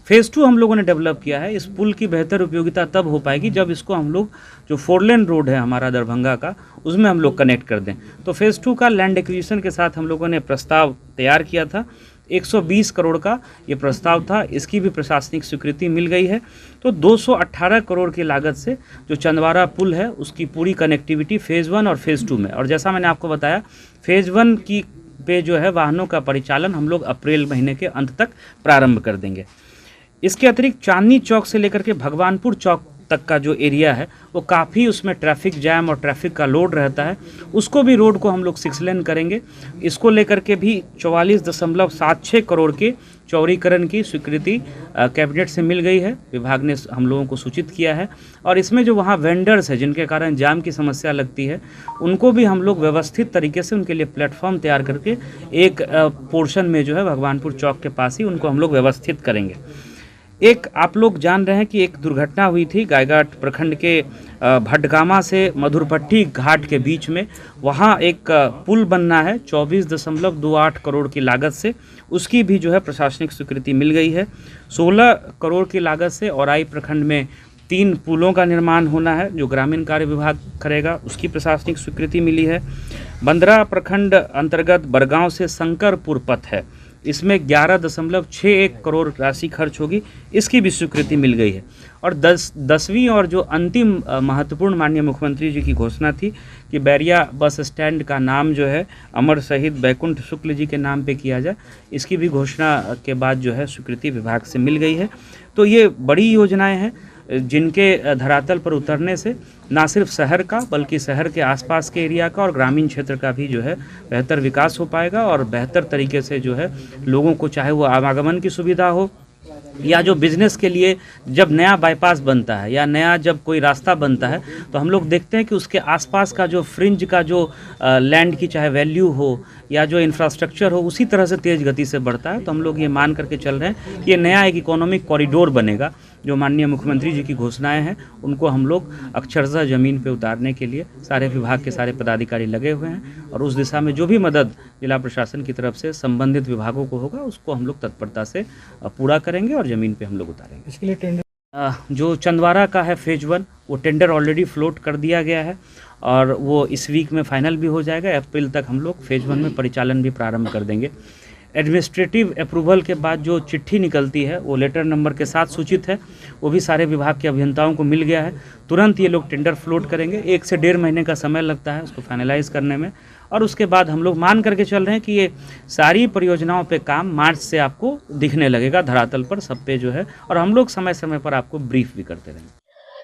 फेज़ 2 हम लोगों ने डेवलप किया है। इस पुल की बेहतर उपयोगिता तब हो पाएगी जब इसको हम लोग जो 4 लेन रोड है हमारा दरभंगा का, उसमें हम लोग कनेक्ट कर दें। तो फेज़ 2 का लैंड एक्विजिशन के साथ हम लोगों ने प्रस्ताव तैयार किया था। 120 करोड़ का ये प्रस्ताव था, इसकी भी प्रशासनिक स्वीकृति मिल गई है। तो 218 करोड़ की लागत से जो चंदवारा पुल है उसकी पूरी कनेक्टिविटी फेज़ 1 और फेज़ 2 में, और जैसा मैंने आपको बताया फेज़ 1 की पे जो है वाहनों का परिचालन हम लोग अप्रैल महीने के अंत तक प्रारंभ कर देंगे। इसके अतिरिक्त चांदनी चौक से लेकर के भगवानपुर चौक तक का जो एरिया है वो काफ़ी, उसमें ट्रैफिक जैम और ट्रैफिक का लोड रहता है, उसको भी रोड को हम लोग 6 लेन करेंगे। इसको लेकर के भी 44.76 करोड़ के चौड़ीकरण की स्वीकृति कैबिनेट से मिल गई है। विभाग ने हम लोगों को सूचित किया है। और इसमें जो वहाँ वेंडर्स है जिनके कारण जाम की समस्या लगती है, उनको भी हम लोग व्यवस्थित तरीके से उनके लिए प्लेटफॉर्म तैयार करके एक पोर्शन में जो है भगवानपुर चौक के पास ही उनको हम लोग व्यवस्थित करेंगे। एक आप लोग जान रहे हैं कि एक दुर्घटना हुई थी गायघाट प्रखंड के भटगामा से मधुरपट्टी घाट के बीच में, वहाँ एक पुल बनना है 24.28 करोड़ की लागत से, उसकी भी जो है प्रशासनिक स्वीकृति मिल गई है। 16 करोड़ की लागत से औराई प्रखंड में 3 पुलों का निर्माण होना है जो ग्रामीण कार्य विभाग करेगा, उसकी प्रशासनिक स्वीकृति मिली है। बंदरा प्रखंड अंतर्गत बरगांव से शंकरपुर पथ है, इसमें 11.61 करोड़ राशि खर्च होगी, इसकी भी स्वीकृति मिल गई है। और 10वीं और जो अंतिम महत्वपूर्ण माननीय मुख्यमंत्री जी की घोषणा थी कि बैरिया बस स्टैंड का नाम जो है अमर शहीद बैकुंठ शुक्ल जी के नाम पे किया जाए, इसकी भी घोषणा के बाद जो है स्वीकृति विभाग से मिल गई है। तो ये बड़ी योजनाएं हैं जिनके धरातल पर उतरने से ना सिर्फ शहर का बल्कि शहर के आसपास के एरिया का और ग्रामीण क्षेत्र का भी जो है बेहतर विकास हो पाएगा और बेहतर तरीके से जो है लोगों को, चाहे वो आवागमन की सुविधा हो या जो बिज़नेस के लिए जब नया बाईपास बनता है या नया जब कोई रास्ता बनता है तो हम लोग देखते हैं कि उसके आसपास का जो फ्रिंज का जो लैंड की चाहे वैल्यू हो या जो इंफ्रास्ट्रक्चर हो उसी तरह से तेज़ गति से बढ़ता है। तो हम लोग ये मान करके चल रहे हैं कि ये नया एक इकोनॉमिक कॉरिडोर बनेगा। जो माननीय मुख्यमंत्री जी की घोषणाएं हैं उनको हम लोग अक्षरशः ज़मीन पे उतारने के लिए सारे विभाग के सारे पदाधिकारी लगे हुए हैं और उस दिशा में जो भी मदद जिला प्रशासन की तरफ से संबंधित विभागों को होगा उसको हम लोग तत्परता से पूरा करेंगे और ज़मीन पे हम लोग उतारेंगे। इसके लिए टेंडर जो चंदवारा का है फेज़ 1 वो टेंडर ऑलरेडी फ्लोट कर दिया गया है और वो इस वीक में फाइनल भी हो जाएगा। अप्रैल तक हम लोग फेज़ 1 में परिचालन भी प्रारंभ कर देंगे। एडमिनिस्ट्रेटिव अप्रूवल के बाद जो चिट्ठी निकलती है वो लेटर नंबर के साथ सूचित है, वो भी सारे विभाग के अभियंताओं को मिल गया है। तुरंत ये लोग टेंडर फ्लोट करेंगे। 1 से 1.5 महीने का समय लगता है उसको फाइनलाइज करने में और उसके बाद हम लोग मान करके चल रहे हैं कि ये सारी परियोजनाओं पे काम मार्च से आपको दिखने लगेगा धरातल पर सब पे जो है, और हम लोग समय समय पर आपको ब्रीफ भी करते रहेंगे।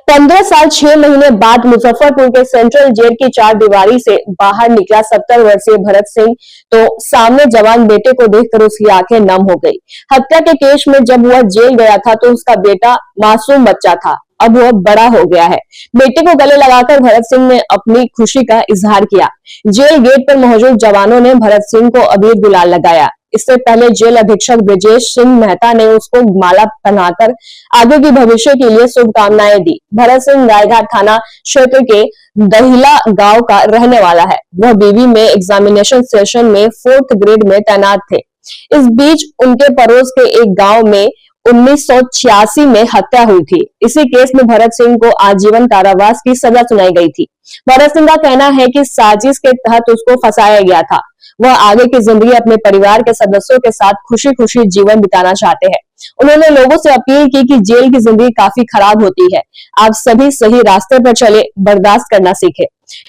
15 साल 6 महीने बाद मुजफ्फरपुर के सेंट्रल जेल की 4 दीवारी से बाहर निकला 70 वर्षीय भरत सिंह तो सामने जवान बेटे को देखकर उसकी आंखें नम हो गई। हत्या के केस में जब वह जेल गया था तो उसका बेटा मासूम बच्चा था, अब वह बड़ा हो गया है। बेटे को गले लगाकर भरत सिंह ने अपनी खुशी का इजहार किया। जेल गेट पर मौजूद जवानों ने भरत सिंह को अबीर गुलाल लगाया। इससे पहले जेल अधीक्षक ब्रजेश सिंह मेहता ने उसको माला पहनाकर आगे की भविष्य के लिए शुभकामनाएं दी। भरत सिंह गायघाट थाना क्षेत्र के दहिला गांव का रहने वाला है। वह बीवी में एग्जामिनेशन सेशन में 4th ग्रेड में तैनात थे। इस बीच उनके पड़ोस के एक गांव में 1986 में हत्या हुई थी। इसी केस में भरत सिंह को आजीवन कारावास की सजा सुनाई गई थी। भरत सिंह का कहना है कि साजिश के तहत उसको फंसाया गया था। वह आगे की जिंदगी अपने परिवार के सदस्यों के साथ खुशी खुशी जीवन बिताना चाहते हैं। उन्होंने लोगों से अपील की कि जेल की जिंदगी काफी खराब होती है, आप सभी सही रास्ते पर चले, बर्दाश्त करना सीखे।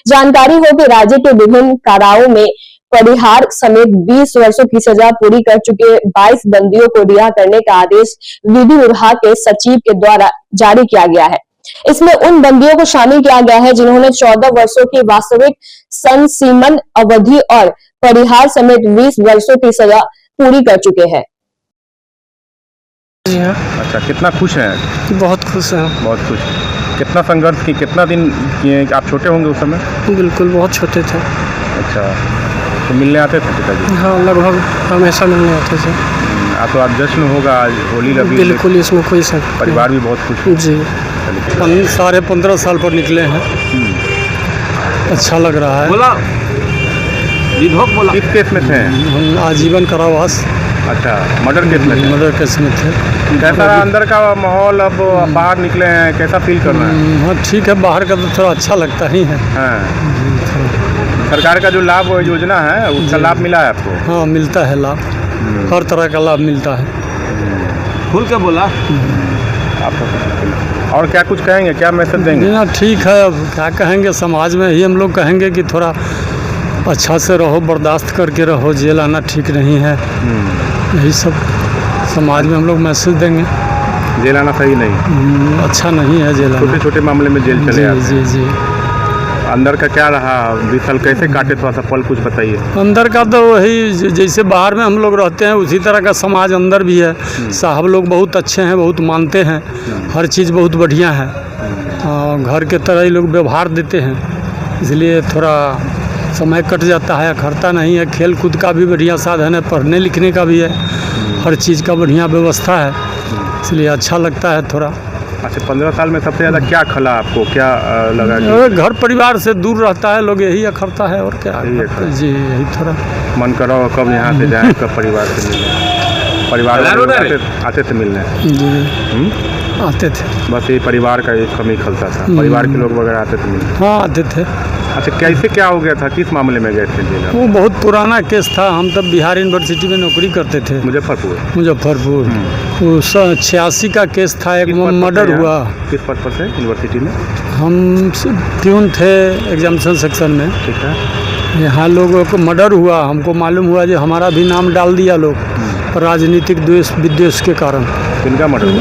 जानकारी हो कि राज्य के विभिन्न काराओं में परिहार समेत 20 वर्षों की सजा पूरी कर चुके 22 बंदियों को रिहा करने का आदेश विधि विभाग के सचिव के द्वारा जारी किया गया है। इसमें उन बंदियों को शामिल किया गया है जिन्होंने 14 वर्षों की वास्तविक संसीमन अवधि और परिहार समेत 20 वर्षों की सजा पूरी कर चुके हैं। अच्छा, कितना खुश हैं? बहुत खुश हैं। बहुत खुश। कितना संघर्ष की, कितना दिन किए? आप छोटे होंगे उस समय? बिल्कुल, बहुत छोटे थे। अच्छा, तो मिलने आते थे पिताजी? हाँ, लगभग हमेशा मिलने आते थे। तो आज जश्न होगा, आज होली लगी। बिल्कुल, इसमें कोई शक। परिवार भी बहुत खुश है। जी, 15.5 साल पर निकले हैं। अच्छा लग रहा है। बोला किस केस में थे? आजीवन कारावास। अच्छा, मर्डर केस में थे? मर्डर केस में थे। कैसा अंदर का माहौल, अब बाहर निकले हैं, कैसा फील कर रहे हैं? हाँ, ठीक है, बाहर का तो थोड़ा अच्छा लगता ही है। हाँ। सरकार का जो लाभ योजना है उसका लाभ मिला है आपको? हाँ, मिलता है लाभ, हर तरह का लाभ मिलता है। खुल के बोला आपको। और क्या कुछ कहेंगे, क्या मैसेज देंगे? ना, ठीक है, अब क्या कहेंगे, समाज में ही हम लोग कहेंगे कि थोड़ा अच्छा से रहो, बर्दाश्त करके रहो, जेल आना ठीक नहीं है। यही सब समाज में हम लोग मैसेज देंगे। जेल आना सही नहीं, अच्छा नहीं है जेल आना। छोटे छोटे मामले में जेल चले जाते हैं। जी जी। अंदर का क्या रहा, 20 साल कैसे काटे, थोड़ा सा पल कुछ बताइए। अंदर का तो वही जैसे बाहर में हम लोग रहते हैं उसी तरह का समाज अंदर भी है। साहब लोग बहुत अच्छे हैं, बहुत मानते हैं, हर चीज़ बहुत बढ़िया है। घर के तरह ही लोग व्यवहार देते हैं, इसलिए थोड़ा समय कट जाता है, खर्चा नहीं है। खेल कूद का भी बढ़िया साधन है, पढ़ने लिखने का भी है, हर चीज़ का बढ़िया व्यवस्था है, इसलिए अच्छा लगता है थोड़ा। अच्छा, 15 साल में सबसे ज़्यादा क्या खला आपको, क्या लगा? घर परिवार से दूर रहता है लोग, यही अखरता है और क्या। जी, यही थोड़ा मन करो कब यहाँ से जाएँ, कब परिवार से मिलने। परिवार आते थे मिलने? जी, आते थे। बस ये परिवार का एक कमी खलता था, परिवार के लोग वगैरह आते थे मिलने? हाँ, आते थे। अच्छा, कैसे क्या हो गया था, किस मामले में गए थे जेल? वो बहुत पुराना केस था। हम तब बिहार यूनिवर्सिटी में नौकरी करते थे। मुजफ्फरपुर। वो 86 का केस था, एक मर्डर हुआ। किस पर्पज से यूनिवर्सिटी में? हम प्यून थे एग्जामिनेशन सेक्शन में। ठीक है। यहाँ लोगों को मर्डर हुआ, हमको मालूम हुआ जो हमारा भी नाम डाल दिया लोग, राजनीतिक द्वेष विद्वेष के कारण। किनका मर्डर हुआ?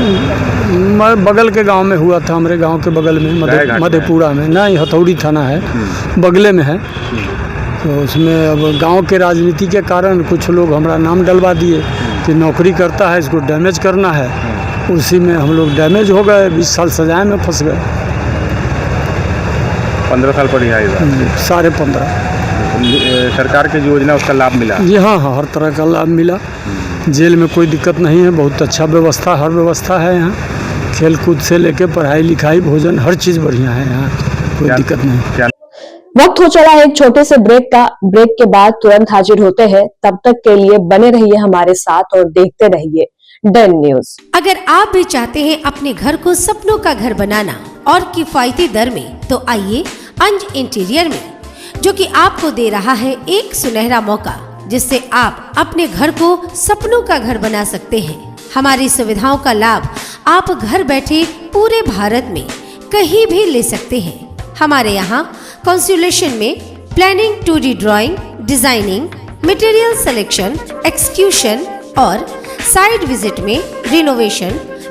बगल के गांव में हुआ था, हमारे गांव के बगल में, मधेपुरा में। नहीं, हथौड़ी थाना है, बगले में है। तो उसमें अब गांव के राजनीति के कारण कुछ लोग हमारा नाम डलवा दिए कि नौकरी करता है, इसको डैमेज करना है। उसी में हम लोग डैमेज हो गए, 20 साल सजाए में फंस गए। 15 साल पर रिहाई हुआ? 15.5। सरकार की योजना उसका लाभ मिला? जी हाँ, हर तरह का लाभ मिला। जेल में कोई दिक्कत नहीं है, बहुत अच्छा व्यवस्था, हर व्यवस्था है यहाँ। खेल कूद से लेके पढ़ाई लिखाई, भोजन, हर चीज़ बढ़िया है यहाँ, कोई दिक्कत नहीं। वक्त हो चला है एक छोटे से ब्रेक का। ब्रेक के बाद तुरंत हाजिर होते हैं, तब तक के लिए बने रहिए हमारे साथ और देखते रहिए डन न्यूज। अगर आप भी चाहते हैं अपने घर को सपनों का घर बनाना और किफायती दर में, तो आइए अंज इंटीरियर में, जो कि आपको दे रहा है एक सुनहरा मौका, जिससे आप अपने घर को सपनों का घर बना सकते हैं। हमारी सुविधाओं का लाभ आप घर बैठे पूरे भारत में कहीं भी ले सकते हैं। हमारे यहाँ कंसुलेशन में planning, 2D drawing, designing, material selection, execution और साइट विजिट में रिनोवेशन,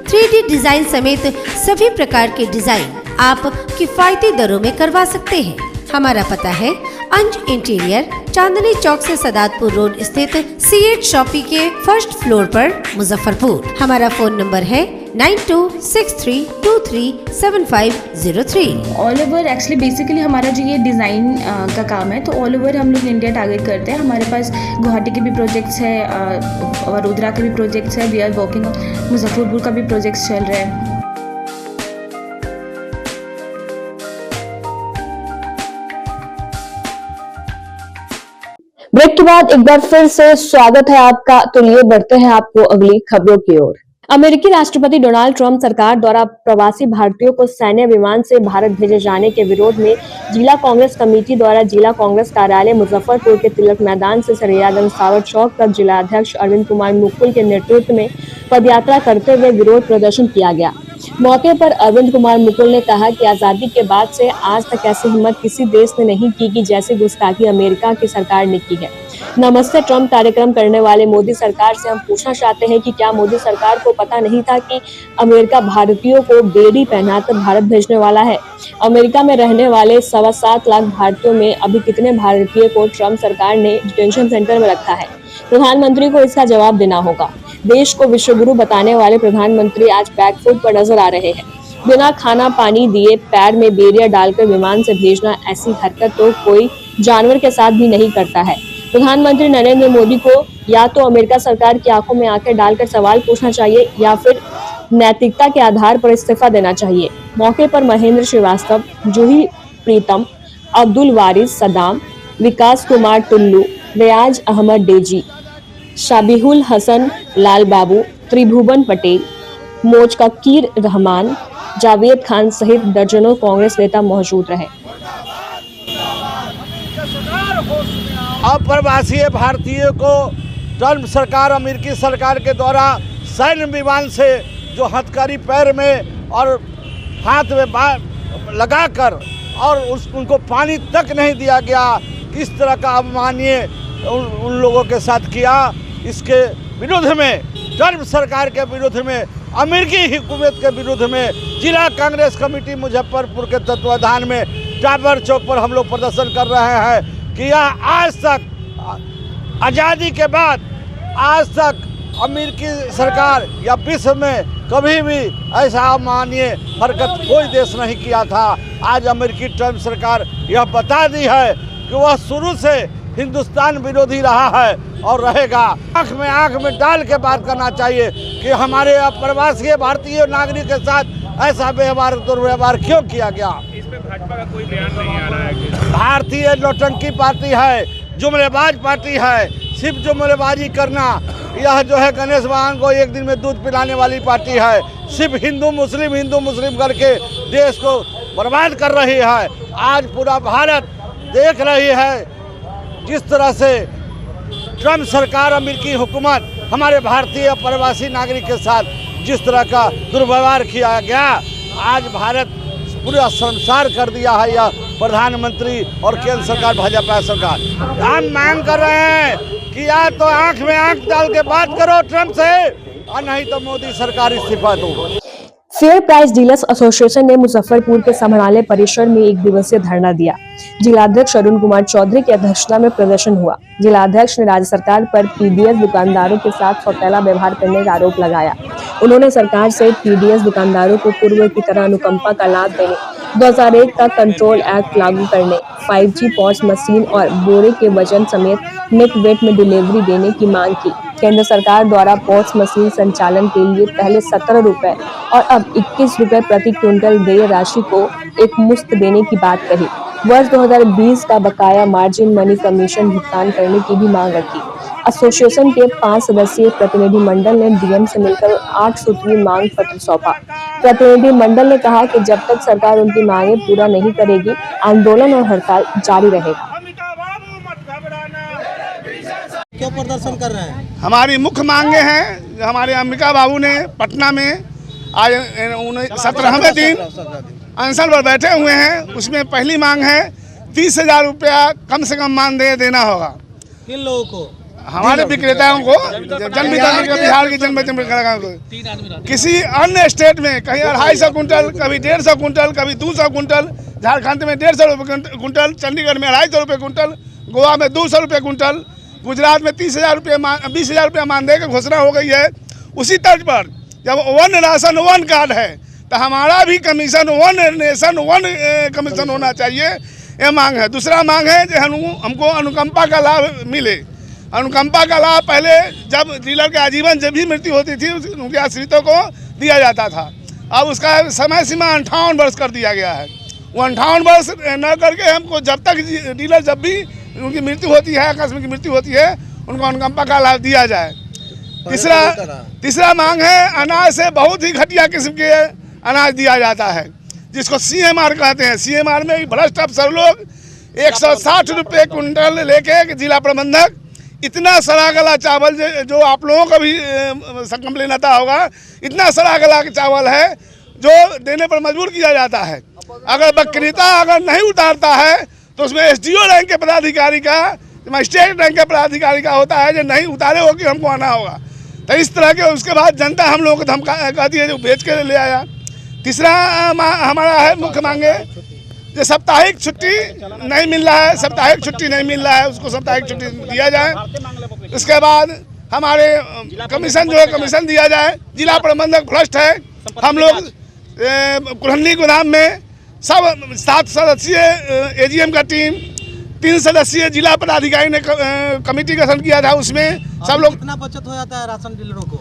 3D डिजाइन समेत सभी प्रकार के डिजाइन आप किफायती दरों में करवा सकते हैं। हमारा पता है अंज इंटीरियर, चांदनी चौक से सदातपुर रोड स्थित C8 शॉपी के फर्स्ट फ्लोर पर, मुजफ्फरपुर। हमारा फोन नंबर है 9263237503। ऑल ओवर एक्चुअली बेसिकली हमारा जो ये डिज़ाइन का काम है, तो ऑल ओवर हम लोग इंडिया टारगेट करते हैं। हमारे पास गुवाहाटी के भी प्रोजेक्ट्स है, वडोदरा के भी प्रोजेक्ट्स है, वी आर वर्किंग, मुजफ्फरपुर का भी प्रोजेक्ट्स चल रहा है। के बाद एक बार फिर से स्वागत है आपका। तो लिए बढ़ते हैं आपको अगली खबरों की ओर। अमेरिकी राष्ट्रपति डोनाल्ड ट्रंप सरकार द्वारा प्रवासी भारतीयों को सैन्य विमान से भारत भेजे जाने के विरोध में जिला कांग्रेस कमेटी द्वारा जिला कांग्रेस कार्यालय मुजफ्फरपुर के तिलक मैदान से सरियागंज सावर चौक तक जिला अध्यक्ष अरविंद कुमार मुकुल के नेतृत्व में पदयात्रा करते हुए विरोध प्रदर्शन किया गया। मौके पर अरविंद कुमार मुकुल ने कहा कि आजादी के बाद से आज तक ऐसी हिम्मत किसी देश ने नहीं की कि जैसी गुस्ताखी अमेरिका की सरकार ने की है। नमस्ते ट्रंप कार्यक्रम करने वाले मोदी सरकार से हम पूछना चाहते हैं कि क्या मोदी सरकार को पता नहीं था कि अमेरिका भारतीयों को बेड़ी पहनाकर भारत भेजने वाला है। अमेरिका में रहने वाले 7.25 लाख भारतीयों में अभी कितने भारतीय को ट्रंप सरकार ने डिटेंशन सेंटर में रखा है। प्रधानमंत्री को इसका जवाब देना होगा। देश को विश्वगुरु बताने वाले प्रधानमंत्री आज बैकफुट पर नजर आ रहे हैं। बिना खाना पानी दिए पैर में बेरिया डालकर विमान से भेजना, ऐसी हरकत तो कोई जानवर के साथ भी नहीं करता है। प्रधानमंत्री नरेंद्र मोदी को या तो अमेरिका सरकार की आंखों में आंखें डालकर सवाल पूछना चाहिए या फिर नैतिकता के आधार पर इस्तीफा देना चाहिए। मौके पर महेंद्र श्रीवास्तव, जूही प्रीतम, अब्दुल वारिस सदाम, विकास कुमार टुल्लू, रियाज अहमद डेजी, शाबिहुल हसन लाल बाबू, त्रिभुवन पटेल, मोजका कीर रहमान, जावेद खान सहित दर्जनों कांग्रेस नेता मौजूद रहे। अप्रवासी भारतीयों को ट्रंप सरकार, अमेरिकी सरकार के द्वारा सैन्य विमान से जो हथकड़ी पैर में और हाथ में लगाकर और उनको पानी तक नहीं दिया गया, किस तरह का अवमाननीय उन लोगों के साथ किया। इसके विरुद्ध में, ट्रंप सरकार के विरुद्ध में, अमेरिकी हुकूमत के विरुद्ध में जिला कांग्रेस कमेटी मुजफ्फरपुर के तत्वाधान में टावर चौक पर हम लोग प्रदर्शन कर रहे हैं कि यह आज तक आज़ादी के बाद आज तक अमेरिकी सरकार या विश्व में कभी भी ऐसा अमानवीय हरकत कोई देश नहीं किया था। आज अमेरिकी ट्रंप सरकार यह बता दी है कि वह शुरू से हिंदुस्तान विरोधी रहा है और रहेगा। आँख में डाल के बात करना चाहिए कि हमारे अप्रवासी भारतीय नागरिक के साथ ऐसा व्यवहार दुर्व्यवहार क्यों किया गया। इसमें भाजपा का कोई बयान नहीं आ रहा है कि भारतीय नौटंकी पार्टी है, जुमलेबाज पार्टी है। सिर्फ जुमलेबाजी करना, यह जो है गणेश भगवान को एक दिन में दूध पिलाने वाली पार्टी है। सिर्फ हिंदू मुस्लिम करके देश को बर्बाद कर रही है। आज पूरा भारत देख रही है जिस तरह से ट्रंप सरकार, अमेरिकी हुकूमत हमारे भारतीय प्रवासी नागरिक के साथ जिस तरह का दुर्व्यवहार किया गया। आज भारत पूरा संसार कर दिया है यह प्रधानमंत्री और केंद्र सरकार, भाजपा सरकार। हम मांग कर रहे हैं कि या तो आंख में आंख डाल के बात करो ट्रंप से, और नहीं तो मोदी सरकार इस्तीफा दो। फेयर प्राइस डीलर्स एसोसिएशन ने मुजफ्फरपुर के समाहरणालय परिसर में एक दिवसीय धरना दिया। जिलाध्यक्ष अरुण कुमार चौधरी की अध्यक्षता में प्रदर्शन हुआ। जिलाध्यक्ष ने राज्य सरकार पर पीडीएस दुकानदारों के साथ सौतेला व्यवहार करने का आरोप लगाया। उन्होंने सरकार से पीडीएस दुकानदारों को पूर्व की तरह अनुकंपा का लाभ देने, 2001 का कंट्रोल एक्ट लागू करने, 5G पॉस मशीन और बोरे के वजन समेत नेट वेट में डिलीवरी देने की मांग की। केंद्र सरकार द्वारा पॉस मशीन संचालन के लिए पहले 17 रुपए और अब 21 रुपए प्रति क्विंटल देय राशि को एक मुश्त देने की बात कही। वर्ष 2020 का बकाया मार्जिन मनी कमीशन भुगतान करने की भी मांग रखी। एसोसिएशन के 5 सदस्यीय प्रतिनिधि मंडल ने डीएम से मिलकर 8 सूत्रीय मांग पत्र सौंपा। प्रतिनिधि मंडल ने कहा कि जब तक सरकार उनकी मांगे पूरा नहीं करेगी, आंदोलन और हड़ताल जारी रहेगा। क्यों प्रदर्शन कर रहे हैं? हमारी मुख्य मांगे हैं। हमारे अंबिका बाबू ने पटना में आज 17वें दिन अनशन पर बैठे हुए हैं। उसमें पहली मांग है 30,000 रुपया कम से कम मानदेय देना होगा। किन लोगों को? हमारे विक्रेताओं को, जन वितरण के बिहार की जन किसी अन्य स्टेट में कहीं 250 कुंटल, कभी 150 कुंटल, कभी 200 कुंटल, झारखंड में 150 रुपये कुंटल, चंडीगढ़ में 250 रुपये कुंटल, गोवा में 200 रुपये कुंटल, गुजरात में 30,000 रुपये 20,000 रुपये मानदेय की घोषणा हो गई है। उसी तर्ज पर जब वन राशन वन कार्ड है तो हमारा भी commission one nation one commission होना चाहिए, ये मांग है। दूसरा मांग है कि हमको अनुकंपा का लाभ मिले। अनुकंपा का लाभ पहले जब डीलर के आजीवन जब भी मृत्यु होती थी उनके आश्रितों को दिया जाता था। अब उसका समय सीमा 58 वर्ष कर दिया गया है। वो 58 वर्ष न करके हमको जब तक डीलर जब भी उनकी मृत्यु होती है, आकस्मिक मृत्यु होती है, उनको अनुकंपा का लाभ दिया जाए। तीसरा मांग है, अनाज से बहुत ही घटिया किस्म के अनाज दिया जाता है, जिसको CMR कहते हैं। CMR में भ्रष्ट अफसर लोग 160 रुपये कुंटल लेके जिला प्रबंधक इतना सड़ा गला चावल, जो आप लोगों का भी कंप्लेन आता होगा, इतना सड़ा गला चावल है जो देने पर मजबूर किया जाता है। अगर विक्रेता अगर नहीं उतारता है तो उसमें SDO रैंक के पदाधिकारी का, मजिस्ट्रेट रैंक के पदाधिकारी का होता है, जो नहीं उतारे हो कि हमको आना होगा। तो इस तरह के उसके बाद जनता हम लोगों को धमका कहती है जो बेच के ले आया। तीसरा हमारा है मुख्य मांगे, जो साप्ताहिक छुट्टी नहीं मिल रहा है, साप्ताहिक छुट्टी नहीं मिल रहा है, उसको साप्ताहिक छुट्टी दिया जाए। उसके बाद हमारे कमीशन जो है कमीशन दिया जाए। जिला प्रबंधक भ्रष्ट है। हम लोग कुल्हनी गोदाम में सब 7 सदस्यीय AGM का टीम, 3 सदस्यीय जिला पदाधिकारी ने कमेटी गठन किया था। उसमें सब लोग कितना बचत हो जाता है राशन डीलरों को?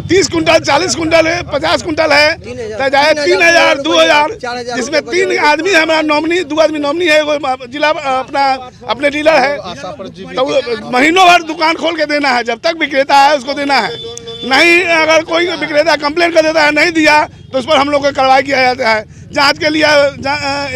30 कुंटल, 40 कुंटल है, 50 कुंटल है, तो जाए 3000, 2000, जिसमें 3 आदमी हमारा नॉमिनी, 2 आदमी नॉमिनी है, वो जिला अपने डीलर है। तो महीनों भर दुकान खोल के देना है, जब तक विक्रेता है उसको देना है। नहीं, अगर कोई विक्रेता कंप्लेन कर देता है, नहीं दिया तो उस पर हम लोग को कार्रवाई किया जाता है। जाँच के लिए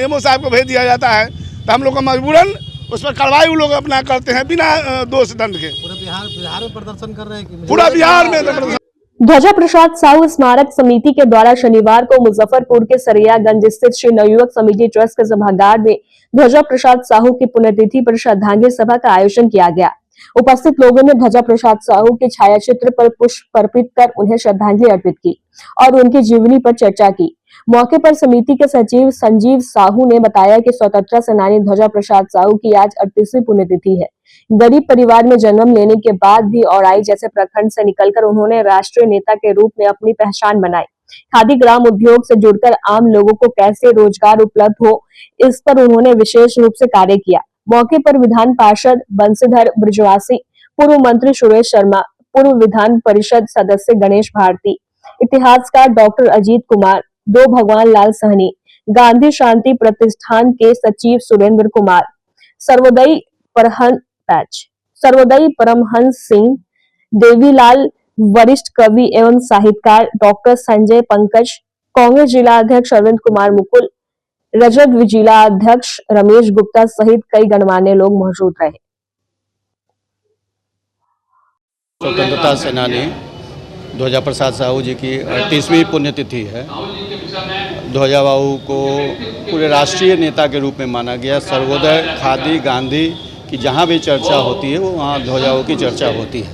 MO साहब को भेज दिया जाता है। तो हम लोग को मजबूरन उस पर कार्रवाई वो लोग अपना करते हैं बिना दोष दंड के। पूरे बिहार में प्रदर्शन कर रहे हैं? पूरा बिहार में प्रदर्शन। ध्वजा प्रसाद साहू स्मारक समिति के द्वारा शनिवार को मुजफ्फरपुर के सरियागंज स्थित श्री नवयुवक समिति ट्रस्ट के सभागार में ध्वजा प्रसाद साहू की पुण्यतिथि पर श्रद्धांजलि सभा का आयोजन किया गया। उपस्थित लोगों ने ध्वजा प्रसाद साहू के छायाचित्र पर पुष्प अर्पित कर उन्हें श्रद्धांजलि अर्पित की और उनकी जीवनी पर चर्चा की। मौके पर समिति के सचिव संजीव साहू ने बताया कि स्वतंत्रता सेनानी ध्वजा प्रसाद साहू की आज 38वीं पुण्यतिथि है। गरीब परिवार में जन्म लेने के बाद भी औराई जैसे प्रखंड से निकलकर उन्होंने राष्ट्रीय नेता के रूप में अपनी पहचान बनाई। खादी ग्राम उद्योग से जुड़कर आम लोगों को कैसे रोजगार उपलब्ध हो, इस पर उन्होंने विशेष रूप से कार्य किया। मौके पर विधान पार्षद बंशीधर ब्रजवासी, पूर्व मंत्री सुरेश शर्मा, पूर्व विधान परिषद सदस्य गणेश भारती, इतिहासकार डॉक्टर अजीत कुमार, दो भगवान लाल सहनी, गांधी शांति प्रतिष्ठान के सचिव सुरेंद्र कुमार, सर्वोदयी परमहंस सिंह, देवीलाल, वरिष्ठ कवि एवं साहित्यकार डॉक्टर संजय पंकज, कांग्रेस जिला अध्यक्ष अरविंद कुमार मुकुल, रजत जिला अध्यक्ष रमेश गुप्ता सहित कई गणमान्य लोग मौजूद रहे। स्वतंत्रता सेनानी ध्वजा प्रसाद साहू जी की 38वीं पुण्यतिथि है। ध्वजा बाबू को पूरे राष्ट्रीय नेता के रूप में माना गया। सर्वोदय, खादी, गांधी की जहाँ भी चर्चा होती है वो वहाँ ध्वजा बाबू की चर्चा होती है।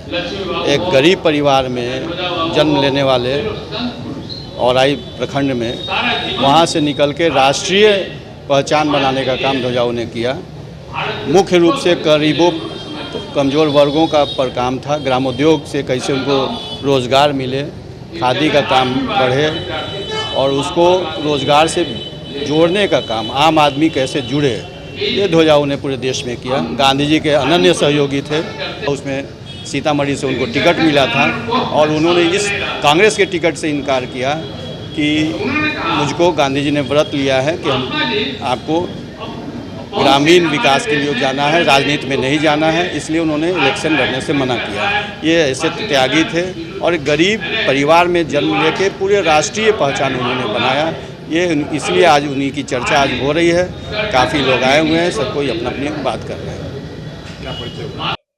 एक गरीब परिवार में जन्म लेने वाले औराई प्रखंड में वहाँ से निकल के राष्ट्रीय पहचान बनाने का काम ध्वजा बाबू ने किया। मुख्य रूप से गरीबों, कमज़ोर वर्गों का पर काम था। ग्रामोद्योग से कैसे उनको रोज़गार मिले, खादी का काम बढ़े और उसको रोज़गार से जोड़ने का काम आम आदमी कैसे जुड़े, ये ध्वजा बाबू ने पूरे देश में किया। गांधी जी के अनन्य सहयोगी थे। उसमें सीतामढ़ी से उनको टिकट मिला था और उन्होंने इस कांग्रेस के टिकट से इनकार किया कि मुझको गांधी जी ने व्रत लिया है कि हम आपको ग्रामीण विकास के लिए जाना है, राजनीति में नहीं जाना है, इसलिए उन्होंने इलेक्शन लड़ने से मना किया। ये ऐसे त्यागी थे और गरीब परिवार में जन्म लेके पूरे राष्ट्रीय पहचान उन्होंने बनाया। ये इसलिए आज उन्हीं की चर्चा आज हो रही है। काफ़ी लोग आए हुए हैं, सब कोई अपना अपनी बात कर रहे हैं।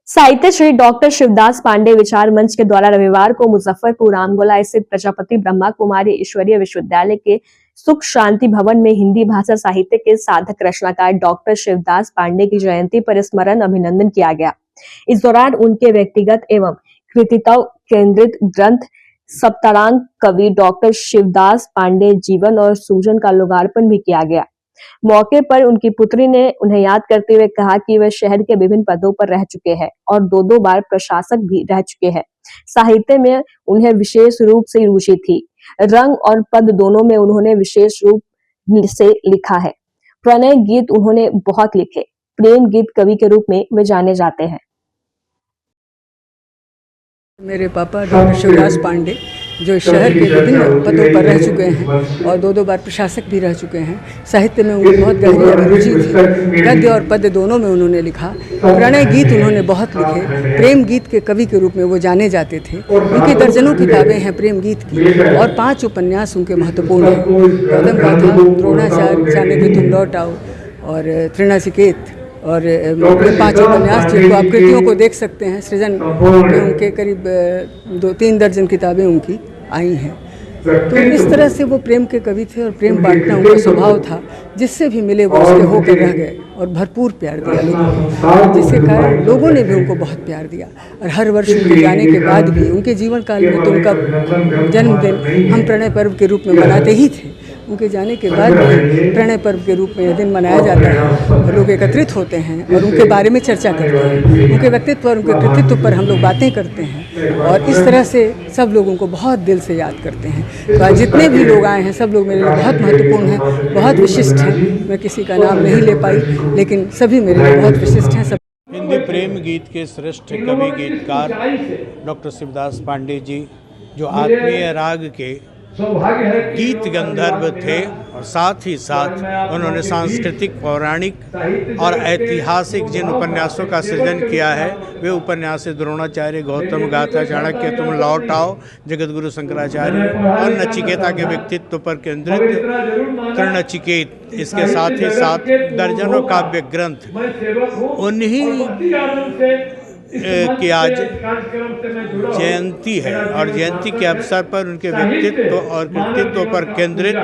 साहित्य श्री डॉक्टर शिवदास पांडे विचार मंच के द्वारा रविवार को मुजफ्फरपुर रामगोला स्थित प्रजापति ब्रह्मा कुमारी ईश्वरीय विश्वविद्यालय के सुख शांति भवन में हिंदी भाषा साहित्य के साधक रचनाकार डॉक्टर शिवदास पांडे की जयंती पर स्मरण अभिनंदन किया गया। इस दौरान उनके व्यक्तिगत एवं कृतित्व केंद्रित ग्रंथ सप्तांग कवि डॉक्टर शिवदास पांडे जीवन और सूजन का लोकार्पण भी किया गया। मौके पर उनकी पुत्री ने उन्हें याद करते हुए कहा कि वे शहर के विभिन्न पदों पर रह चुके हैं और 2 बार प्रशासक भी रह चुके हैं। साहित्य में उन्हें विशेष रूप से रुचि थी। रंग और पद दोनों में उन्होंने विशेष रूप से लिखा है। प्रणय गीत उन्होंने बहुत लिखे। प्रेम गीत कवि के रूप में वे जाने जाते हैं। मेरे पापा डॉक्टर शिवदास पांडे जो इस शहर के विभिन्न पदों पर रह चुके हैं और 2 बार प्रशासक भी रह चुके हैं। साहित्य में उनकी बहुत गहरी अभिरुचि थी, गद्य और पद्य दोनों में उन्होंने लिखा। प्रणय गीत उन्होंने बहुत लिखे, प्रेम गीत के कवि के रूप में वो जाने जाते थे। उनकी दर्जनों किताबें हैं प्रेम गीत की और 5 उपन्यास उनके महत्वपूर्ण हैं। कदम गाथा, द्रोणाचार्य, जाने के तुम लौट आओ और तृणाचिकेत और ये 5 उपन्यास जिनको आप कृतियों को देख सकते हैं। सृजन में उनके करीब 2-3 दर्जन किताबें उनकी आई हैं। तो इस तरह से वो प्रेम के कवि थे और प्रेम बांटना उनका स्वभाव था। जिससे भी मिले वो उसके होकर रह गए और भरपूर प्यार दिया लोगों को, जिसके कारण लोगों ने भी उनको बहुत प्यार दिया। और हर वर्ष उनके जाने के बाद भी उनके जीवन काल में तो उनका जन्मदिन हम प्रणय पर्व के रूप में मनाते ही थे। उनके जाने के बाद भी प्रणय पर्व के रूप में यह दिन मनाया जाता है और लोग एकत्रित होते हैं और उनके बारे में चर्चा करते हैं। उनके व्यक्तित्व और उनके कृतित्व पर हम लोग बातें करते हैं और इस तरह से सब लोगों को बहुत दिल से याद करते हैं। तो आज जितने भी लोग आए हैं सब लोग मेरे लिए बहुत महत्वपूर्ण हैं, बहुत विशिष्ट हैं। मैं किसी का नाम नहीं ले पाई, लेकिन सभी मेरे लिए बहुत विशिष्ट हैं। हिंदी प्रेम गीत के श्रेष्ठ कवि गीतकार डॉक्टर शिवदास पांडे जी, जो आत्मीय राग के गीत गंधर्व थे और साथ ही साथ उन्होंने सांस्कृतिक, पौराणिक और ऐतिहासिक जिन उपन्यासों का सृजन किया है वे उपन्यास द्रोणाचार्य, गौतम गाथा, चाणक्य, तुम लौट आओ, जगतगुरु शंकराचार्य और नचिकेता के व्यक्तित्व पर केंद्रित तृणचिकेत, इसके साथ ही साथ दर्जनों काव्य ग्रंथ उन्हीं की आज जयंती है और जयंती के अवसर पर उनके व्यक्तित्व और कृतित्व पर केंद्रित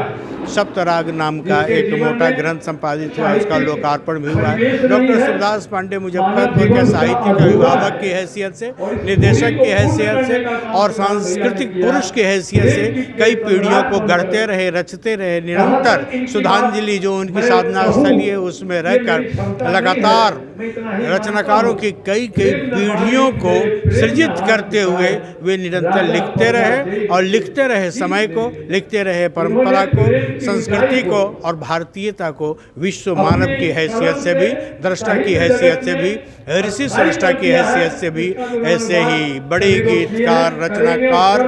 सप्तराग नाम का एक मोटा ग्रंथ संपादित हुआ, उसका लोकार्पण भी हुआ है। डॉक्टर शिवदास पांडे मुजफ्फरपुर के साहित्यिक अभिभावक की हैसियत से, निर्देशक की हैसियत से और सांस्कृतिक पुरुष की हैसियत से कई पीढ़ियों को गढ़ते रहे, रचते रहे। निरंतर सुधांजलि जो उनकी साधना स्थली है उसमें रहकर लगातार रचनाकारों की कई पीढ़ियों को सृजित करते हुए वे निरंतर लिखते रहे और लिखते रहे समय को, लिखते रहे परंपरा को, संस्कृति को और भारतीयता को विश्व मानव की हैसियत से भी, दृष्टा की हैसियत से भी, ऋषि सृष्टा की हैसियत से भी ऐसे ही बड़े गीतकार, रचनाकार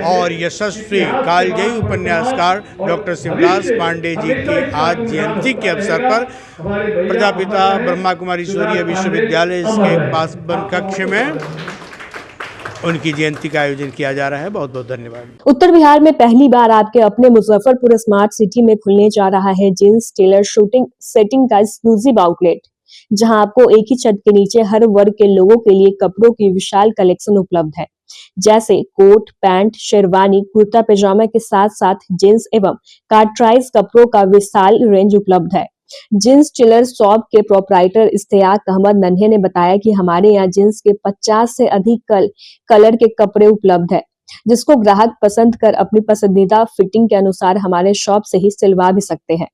और यशस्वी कालजयी उपन्यासकार डॉक्टर शिवदास पांडे जी की आज जयंती के अवसर पर प्रजापिता ब्रह्मा कुमारी ईश्वरीय विश्वविद्यालय इसके पास बन कक्ष में उनकी जयंती का आयोजन किया जा रहा है। बहुत बहुत धन्यवाद। उत्तर बिहार में पहली बार आपके अपने मुजफ्फरपुर स्मार्ट सिटी में खुलने जा रहा है जींस टेलर शूटिंग सेटिंग का एक्सक्लूसिव आउटलेट, जहां आपको एक ही छत के नीचे हर वर्ग के लोगों के लिए कपड़ों की विशाल कलेक्शन उपलब्ध है, जैसे कोट, पैंट, शेरवानी, कुर्ता पैजामा के साथ साथ जींस एवं कार्ट्राइज कपड़ों का विशाल रेंज उपलब्ध है। जींस टेलर शॉप के प्रोपराइटर इश्तियाक अहमद नन्हे ने बताया कि हमारे यहाँ जींस के 50 से अधिक कलर के कपड़े उपलब्ध है, जिसको ग्राहक पसंद कर अपनी पसंदीदा फिटिंग के अनुसार हमारे शॉप से ही सिलवा भी सकते हैं।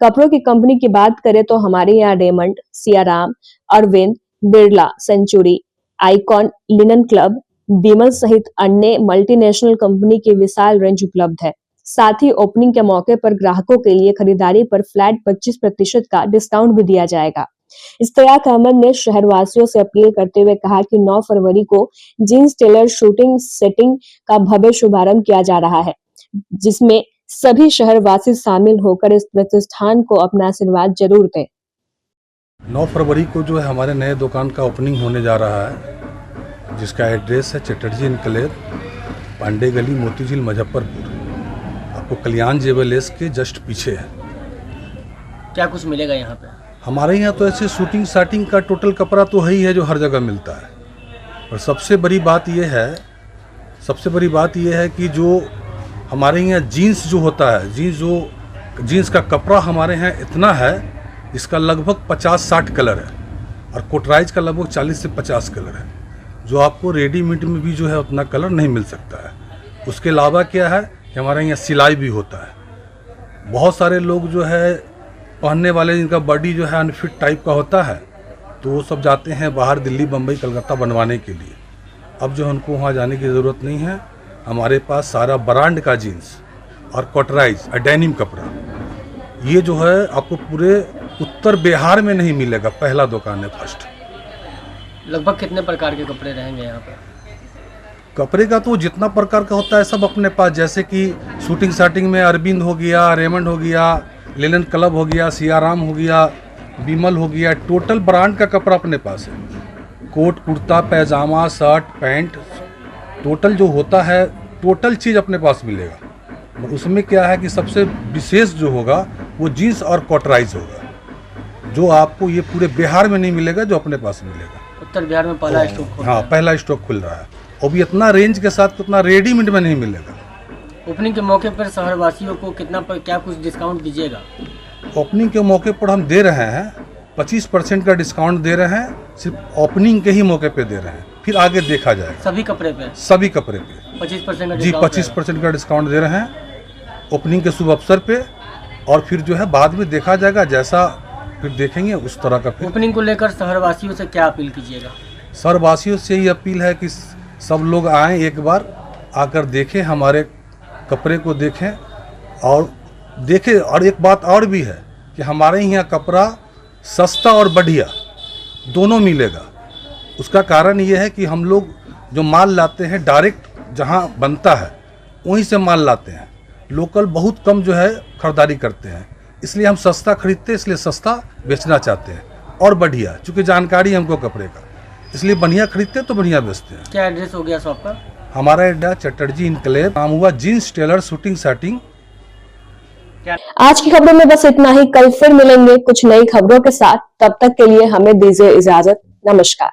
कपड़ों की कंपनी की बात करें तो हमारे यहाँ Raymond, Siyaram, Arvind, Birla, Century, Icon, Linen Club, Bimal सहित अन्य मल्टीनेशनल कंपनी की विशाल रेंज उपलब्ध है। साथ ही ओपनिंग के मौके पर ग्राहकों के लिए खरीदारी पर फ्लैट 25% का डिस्काउंट भी दिया जाएगा। इश्तियाक अहमद ने शहरवासियों से अपील करते हुए कहा कि 9 फरवरी को जींस टेलर शूटिंग सेटिंग का भव्य शुभारंभ किया जा रहा है, जिसमें सभी शहरवासी शामिल होकर इस प्रतिष्ठान को अपना आशीर्वाद जरूर दें। 9 फरवरी को जो है हमारे नए दुकान का ओपनिंग होने जा रहा है, जिसका एड्रेस है चटर्जी इनक्लेव, पांडे गली, मोतीझील, मुजफ्फरपुर। आपको कल्याण जेवलेस के जस्ट पीछे है। क्या कुछ मिलेगा यहाँ पे? हमारे यहाँ तो ऐसे शूटिंग साटिंग का टोटल कपड़ा तो है ही है जो हर जगह मिलता है, और सबसे बड़ी बात यह है कि जो हमारे यहाँ जीन्स जो होता है, जीन्स का कपड़ा हमारे यहाँ इतना है, इसका लगभग 50-60 कलर है और कोटराइज का लगभग 40 से 50 कलर है, जो आपको रेडीमेड में भी जो है उतना कलर नहीं मिल सकता है। उसके अलावा क्या है कि हमारे यहाँ सिलाई भी होता है। बहुत सारे लोग जो है पहनने वाले, जिनका बॉडी जो है अनफिट टाइप का होता है, तो वो सब जाते हैं बाहर दिल्ली, बम्बई, कलकत्ता बनवाने के लिए। अब जो उनको वहाँ जाने की ज़रूरत नहीं है, हमारे पास सारा ब्रांड का जीन्स और कॉटराइज डेनिम कपड़ा, ये जो है आपको पूरे उत्तर बिहार में नहीं मिलेगा। पहला दुकान है, फर्स्ट। लगभग कितने प्रकार के कपड़े रहेंगे यहाँ पर? कपड़े का तो जितना प्रकार का होता है सब अपने पास, जैसे कि शूटिंग शर्टिंग में अरविंद हो गया, रेमंड हो गया, लेलन क्लब हो गया, सियाराम हो गया, विमल हो गया, टोटल ब्रांड का कपड़ा अपने पास है। कोट कुर्ता पैजामा शर्ट पैंट टोटल जो होता है टोटल चीज़ अपने पास मिलेगा। उसमें क्या है कि सबसे विशेष जो होगा वो जीन्स और कॉटराइज होगा, जो आपको ये पूरे बिहार में नहीं मिलेगा, जो अपने पास मिलेगा। उत्तर बिहार में पहला स्टॉक, हाँ पहला स्टॉक खुल रहा है, और भी इतना रेंज के साथ उतना रेडीमेड में नहीं मिलेगा। ओपनिंग के मौके पर शहरवासियों को क्या कुछ डिस्काउंट दीजिएगा? ओपनिंग के मौके पर हम दे रहे हैं 25% का डिस्काउंट दे रहे हैं, सिर्फ ओपनिंग के ही मौके पे दे रहे हैं, फिर आगे देखा जाएगा। सभी कपड़े पे? सभी कपड़े पे 25% का जी 25% का डिस्काउंट दे रहे हैं ओपनिंग के शुभ अवसर पे, और फिर जो है बाद में देखा जाएगा, जैसा फिर देखेंगे उस तरह का। फिर ओपनिंग को लेकर शहरवासियों से क्या अपील कीजिएगा? शहरवासियों से ये अपील है कि सब लोग आएँ, एक बार आकर देखें, हमारे कपड़े को देखें और देखें। और एक बात और भी है कि हमारे यहाँ कपड़ा सस्ता और बढ़िया दोनों मिलेगा। उसका कारण ये है कि हम लोग जो माल लाते हैं डायरेक्ट जहाँ बनता है वहीं से माल लाते हैं, लोकल बहुत कम जो है खरीदारी करते हैं, इसलिए हम सस्ता खरीदते हैं, इसलिए सस्ता बेचना चाहते हैं और बढ़िया, चूँकि जानकारी है हमको कपड़े का, इसलिए बढ़िया खरीदते हैं तो बढ़िया बेचते हैं। क्या एड्रेस हो गया शॉप का? हमारा एड्रेस चटर्जी इनक्लेव, नाम हुआ जीन्स टेलर शूटिंग शर्टिंग। आज की खबरों में बस इतना ही। कल फिर मिलेंगे कुछ नई खबरों के साथ, तब तक के लिए हमें दीजिए इजाजत। नमस्कार।